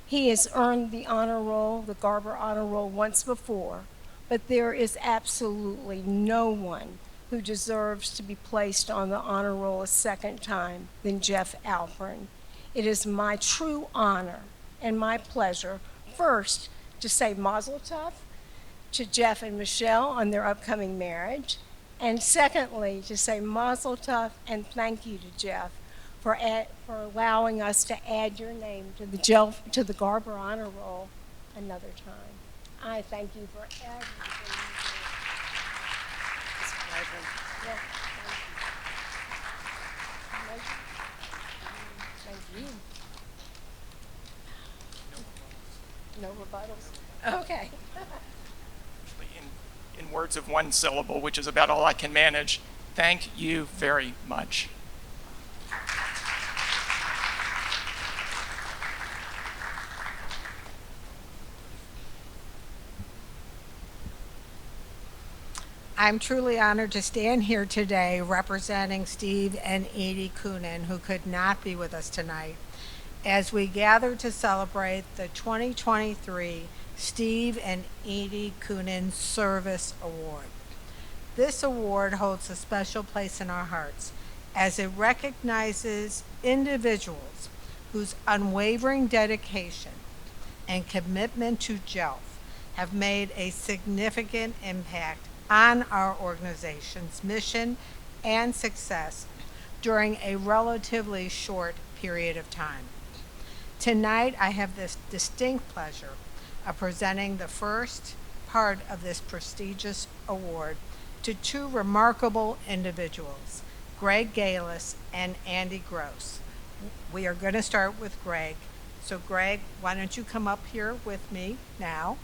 [SPEAKER 8] He has earned the honor roll, the Garber Honor Roll, once before, but there is absolutely no one who deserves to be placed on the honor roll a second time than Jeff Alperin. It is my true honor and my pleasure, first, to say Mazel Tov to Jeff and Michelle on their upcoming marriage, and secondly, to say Mazel Tov and thank you to Jeff for allowing us to add your name to the Garber Honor Roll another time. I thank you for everything you did. It's a pleasure. Yeah, thank you. No rebuttals? Okay.
[SPEAKER 9] In words of one syllable, which is about all I can manage, thank you very much.
[SPEAKER 10] I'm truly honored to stand here today representing Steve and Edie Coonan, who could not be with us tonight, as we gather to celebrate the 2023 Steve and Edie Coonan Service Award. This award holds a special place in our hearts as it recognizes individuals whose unwavering dedication and commitment to JELF have made a significant impact on our organization's mission and success during a relatively short period of time. Tonight, I have this distinct pleasure of presenting the first part of this prestigious award to two remarkable individuals, Greg Gaylis and Andy Gross. We are going to start with Greg. So Greg, why don't you come up here with me now?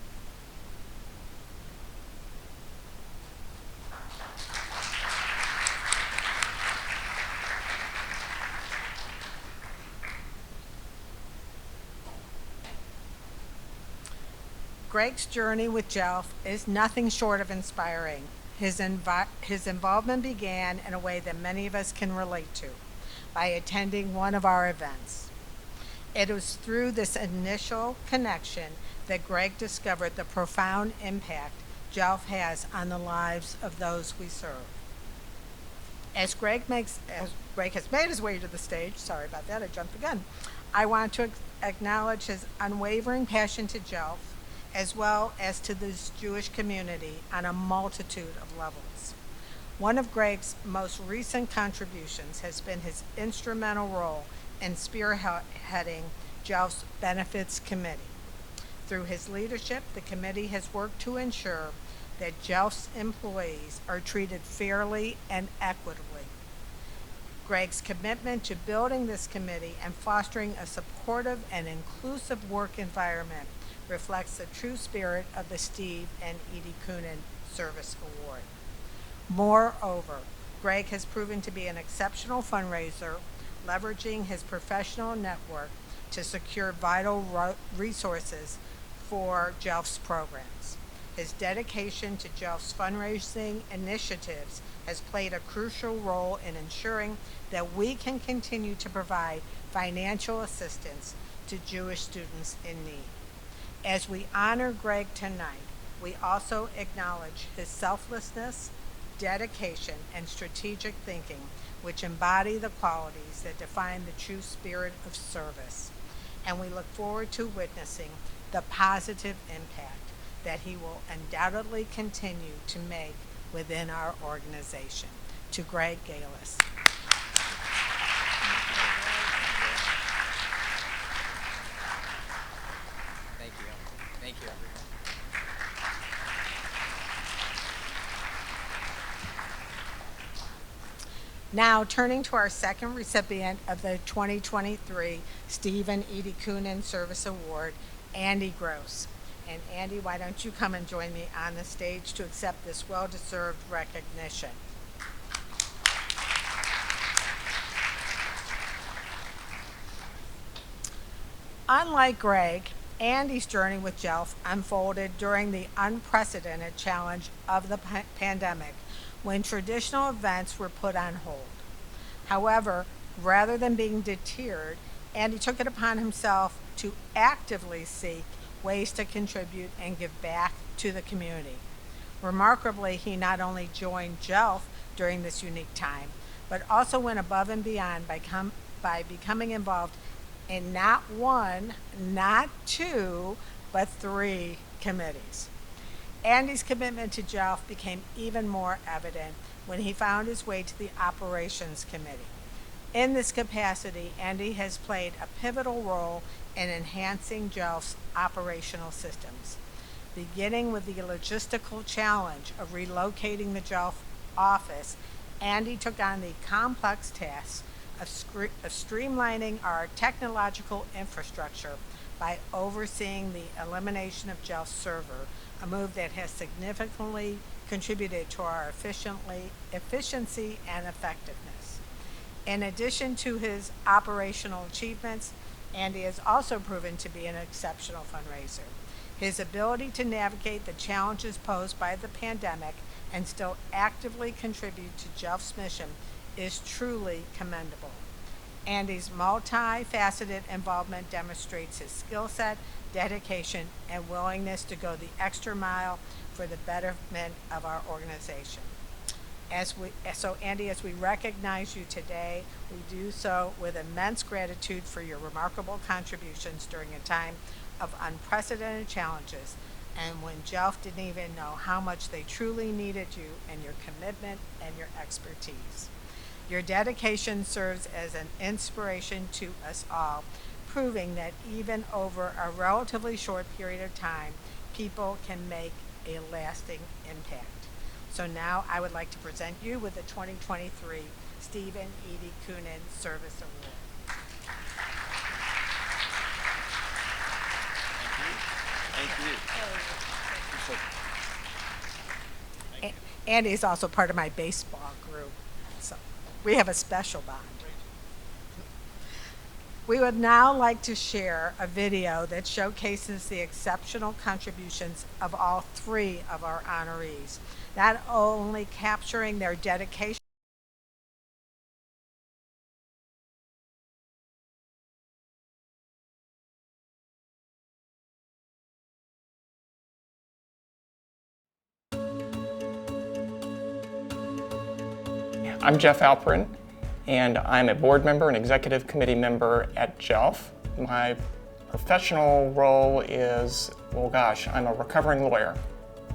[SPEAKER 10] Greg's journey with JELF is nothing short of inspiring. His involvement began in a way that many of us can relate to, by attending one of our events. It was through this initial connection that Greg discovered the profound impact JELF has on the lives of those we serve. As Greg has made his way to the stage, sorry about that, I jumped the gun, I want to acknowledge his unwavering passion to JELF, as well as to this Jewish community on a multitude of levels. One of Greg's most recent contributions has been his instrumental role in spearheading JELF's Benefits Committee. Through his leadership, the committee has worked to ensure that JELF's employees are treated fairly and equitably. Greg's commitment to building this committee and fostering a supportive and inclusive work environment reflects the true spirit of the Steve and Edie Coonan Service Award. Moreover, Greg has proven to be an exceptional fundraiser, leveraging his professional network to secure vital resources for JELF's programs. His dedication to JELF's fundraising initiatives has played a crucial role in ensuring that we can continue to provide financial assistance to Jewish students in need. As we honor Greg tonight, we also acknowledge his selflessness, dedication, and strategic thinking, which embody the qualities that define the true spirit of service. And we look forward to witnessing the positive impact that he will undoubtedly continue to make within our organization. To Greg Gaylis.
[SPEAKER 7] Thank you, everyone.
[SPEAKER 10] Now, turning to our second recipient of the 2023 Steve and Edie Coonan Service Award, Andy Gross. And Andy, why don't you come and join me on the stage to accept this well-deserved recognition. Unlike Greg, Andy's journey with JELF unfolded during the unprecedented challenge of the pandemic, when traditional events were put on hold. However, rather than being deterred, Andy took it upon himself to actively seek ways to contribute and give back to the community. Remarkably, he not only joined JELF during this unique time, but also went above and beyond by becoming involved in not one, not two, but 3 committees. Andy's commitment to JELF became even more evident when he found his way to the Operations Committee. In this capacity, Andy has played a pivotal role in enhancing JELF's operational systems, beginning with the logistical challenge of relocating the JELF office. Andy took on the complex task of streamlining our technological infrastructure by overseeing the elimination of JELF server, a move that has significantly contributed to our efficiency and effectiveness. In addition to his operational achievements, Andy has also proven to be an exceptional fundraiser. His ability to navigate the challenges posed by the pandemic and still actively contribute to JELF's mission is truly commendable. Andy's multifaceted involvement demonstrates his skill set, dedication, and willingness to go the extra mile for the betterment of our organization. Andy, as we recognize you today, we do so with immense gratitude for your remarkable contributions during a time of unprecedented challenges, and when JELF didn't even know how much they truly needed you and your commitment and your expertise. Your dedication serves as an inspiration to us all, proving that even over a relatively short period of time, people can make a lasting impact. So now I would like to present you with the 2023 Steve and Edie Coonan Service Award.
[SPEAKER 1] Thank you.
[SPEAKER 10] Andy is also part of my baseball group, so we have a special bond. We would now like to share a video that showcases the exceptional contributions of all 3 of our honorees, not only capturing their dedication.
[SPEAKER 9] I'm Jeff Alperin, and I'm a board member and executive committee member at JELF. My professional role is, I'm a recovering lawyer.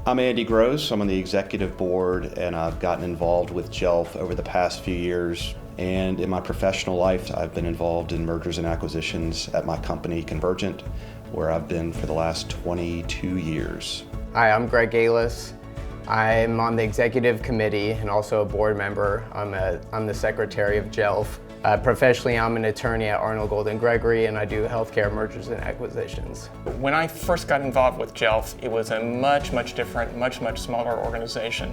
[SPEAKER 11] I'm Andy Gross. I'm on the executive board, and I've gotten involved with JELF over the past few years. And in my professional life, I've been involved in mergers and acquisitions at my company, Convergent, where I've been for the last 22 years.
[SPEAKER 12] Hi, I'm Greg Gaylis. I'm on the executive committee and also a board member. I'm the secretary of JELF. Professionally, I'm an attorney at Arnold Gold & Gregory, and I do healthcare mergers and acquisitions.
[SPEAKER 9] When I first got involved with JELF, it was a much different, much smaller organization.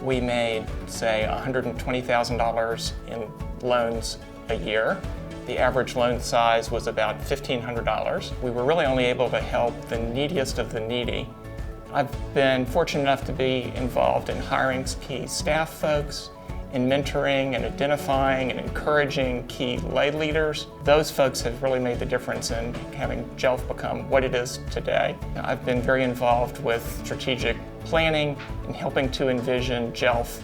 [SPEAKER 9] We made, say, $120,000 in loans a year. The average loan size was about $1,500. We were really only able to help the neediest of the needy. I've been fortunate enough to be involved in hiring key staff folks, in mentoring and identifying and encouraging key lay leaders. Those folks have really made the difference in having JELF become what it is today. I've been very involved with strategic planning and helping to envision JELF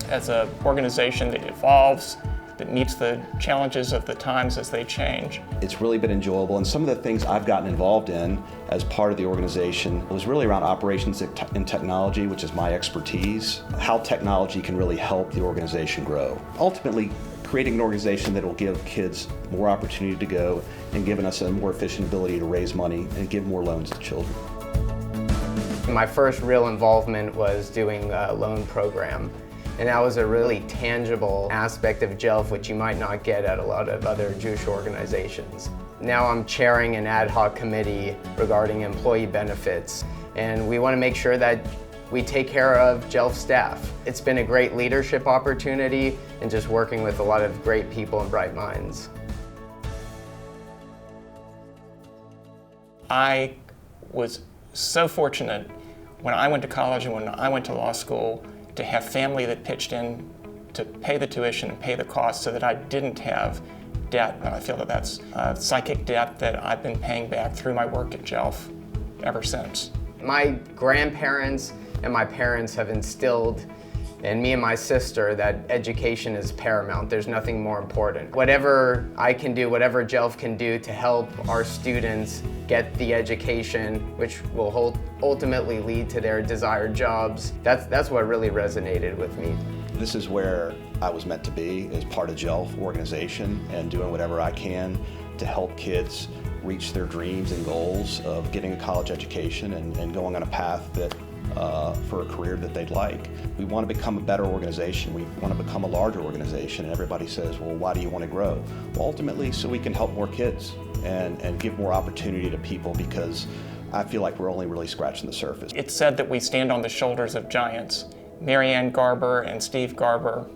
[SPEAKER 9] as an organization that evolves, that meets the challenges of the times as they change.
[SPEAKER 11] It's really been enjoyable, and some of the things I've gotten involved in as part of the organization was really around operations and technology, which is my expertise, how technology can really help the organization grow. Ultimately, creating an organization that will give kids more opportunity to go and giving us a more efficient ability to raise money and give more loans to children.
[SPEAKER 12] My first real involvement was doing a loan program. And that was a really tangible aspect of JELF, which you might not get at a lot of other Jewish organizations. Now I'm chairing an ad hoc committee regarding employee benefits, and we want to make sure that we take care of JELF staff. It's been a great leadership opportunity and just working with a lot of great people and bright minds.
[SPEAKER 9] I was so fortunate when I went to college and when I went to law school to have family that pitched in to pay the tuition and pay the costs so that I didn't have debt. And I feel that that's a psychic debt that I've been paying back through my work at JELF ever since.
[SPEAKER 12] My grandparents and my parents have instilled in me and my sister that education is paramount. There's nothing more important. Whatever I can do, whatever JELF can do to help our students get the education, which will ultimately lead to their desired jobs, that's what really resonated with me.
[SPEAKER 11] This is where I was meant to be, as part of JELF organization, and doing whatever I can to help kids reach their dreams and goals of getting a college education and going on a path that for a career that they'd like. We want to become a better organization. We want to become a larger organization, and everybody says, well, why do you want to grow? Well, ultimately, so we can help more kids and give more opportunity to people, because I feel like we're only really scratching the surface.
[SPEAKER 9] It's said that we stand on the shoulders of giants. Marianne Garber and Steve Garber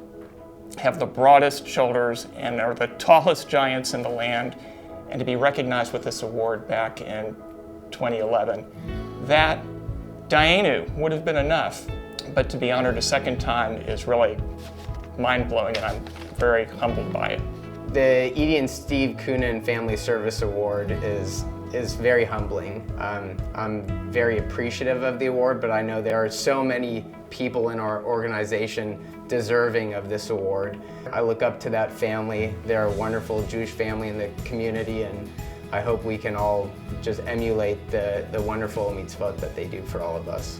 [SPEAKER 9] have the broadest shoulders and are the tallest giants in the land, and to be recognized with this award back in 2011, that Dainu would have been enough, but to be honored a second time is really mind-blowing, and I'm very humbled by it.
[SPEAKER 12] The Edie and Steve Coonan Family Service Award is very humbling. I'm very appreciative of the award, but I know there are so many people in our organization deserving of this award. I look up to that family. They're a wonderful Jewish family in the community, and I hope we can all just emulate the wonderful mitzvot that they do for all of us.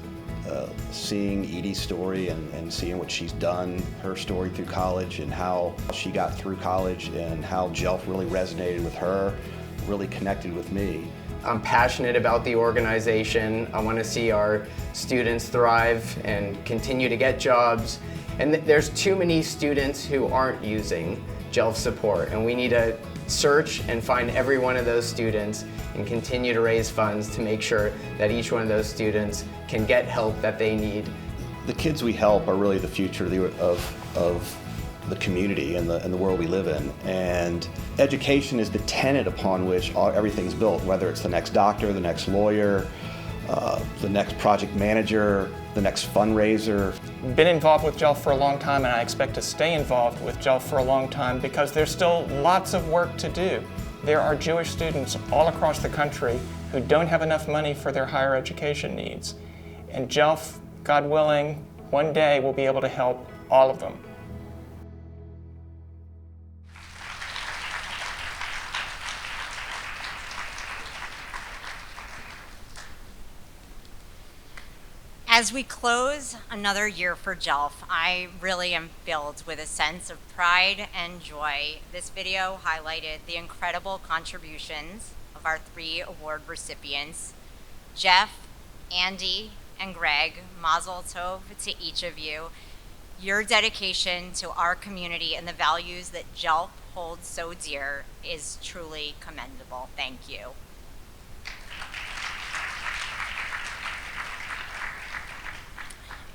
[SPEAKER 11] Seeing Edie's story and seeing what she's done, her story through college and how she got through college and how JELF really resonated with her, really connected with me.
[SPEAKER 12] I'm passionate about the organization. I want to see our students thrive and continue to get jobs. And there's too many students who aren't using JELF support, and we need to search and find every one of those students and continue to raise funds to make sure that each one of those students can get help that they need.
[SPEAKER 11] The kids we help are really the future of the community and the world we live in. And education is the tenet upon which everything's built, whether it's the next doctor, the next lawyer, the next project manager, the next fundraiser.
[SPEAKER 9] Been involved with JELF for a long time, and I expect to stay involved with JELF for a long time because there's still lots of work to do. There are Jewish students all across the country who don't have enough money for their higher education needs. And JELF, God willing, one day will be able to help all of them.
[SPEAKER 3] As we close another year for JELF, I really am filled with a sense of pride and joy. This video highlighted the incredible contributions of our 3 award recipients, Jeff, Andy, and Greg. Mazel Tov to each of you. Your dedication to our community and the values that JELF holds so dear is truly commendable. Thank you.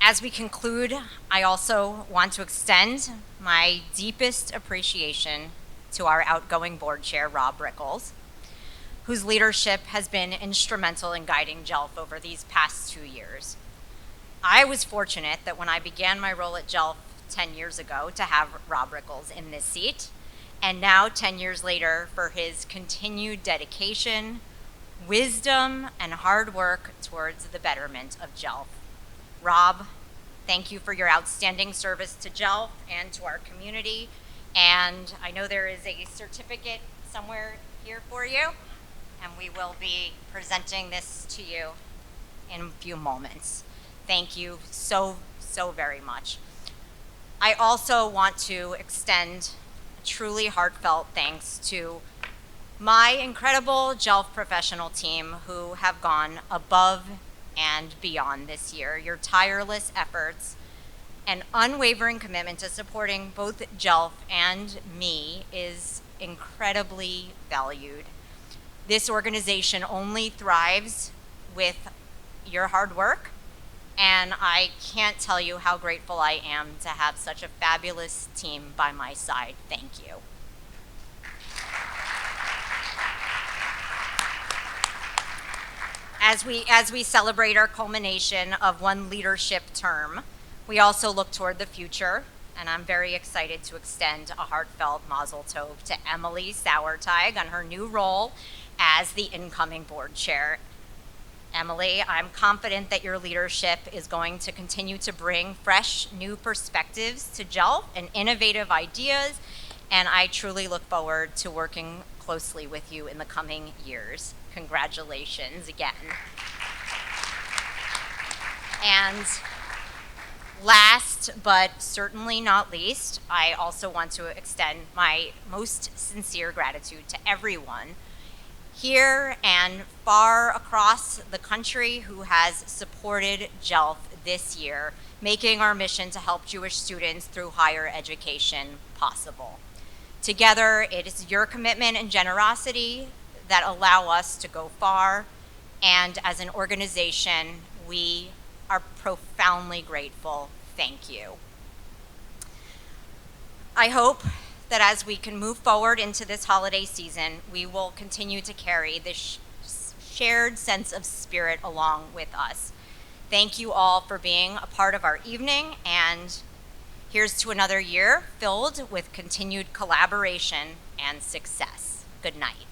[SPEAKER 3] As we conclude, I also want to extend my deepest appreciation to our outgoing board chair, Rob Rickles, whose leadership has been instrumental in guiding JELF over these past 2 years. I was fortunate that when I began my role at JELF 10 years ago to have Rob Rickles in this seat, and now 10 years later for his continued dedication, wisdom, and hard work towards the betterment of JELF. Rob, thank you for your outstanding service to JELF and to our community. And I know there is a certificate somewhere here for you, and we will be presenting this to you in a few moments. Thank you so, so very much. I also want to extend a truly heartfelt thanks to my incredible JELF professional team who have gone above and beyond this year. Your tireless efforts An unwavering commitment to supporting both JELF and me is incredibly valued. This organization only thrives with your hard work, and I can't tell you how grateful I am to have such a fabulous team by my side. Thank you. As we celebrate our culmination of one leadership term, we also look toward the future, and I'm very excited to extend a heartfelt Mazel Tov to Emily Sauerteig on her new role as the incoming board chair. Emily, I'm confident that your leadership is going to continue to bring fresh, new perspectives to JELF and innovative ideas, and I truly look forward to working closely with you in the coming years. Congratulations again. And last but certainly not least, I also want to extend my most sincere gratitude to everyone here and far across the country who has supported JELF this year, making our mission to help Jewish students through higher education possible. Together, it is your commitment and generosity that allow us to go far, and as an organization, we are profoundly grateful. Thank you. I hope that as we can move forward into this holiday season, we will continue to carry this shared sense of spirit along with us. Thank you all for being a part of our evening, and here's to another year filled with continued collaboration and success. Good night.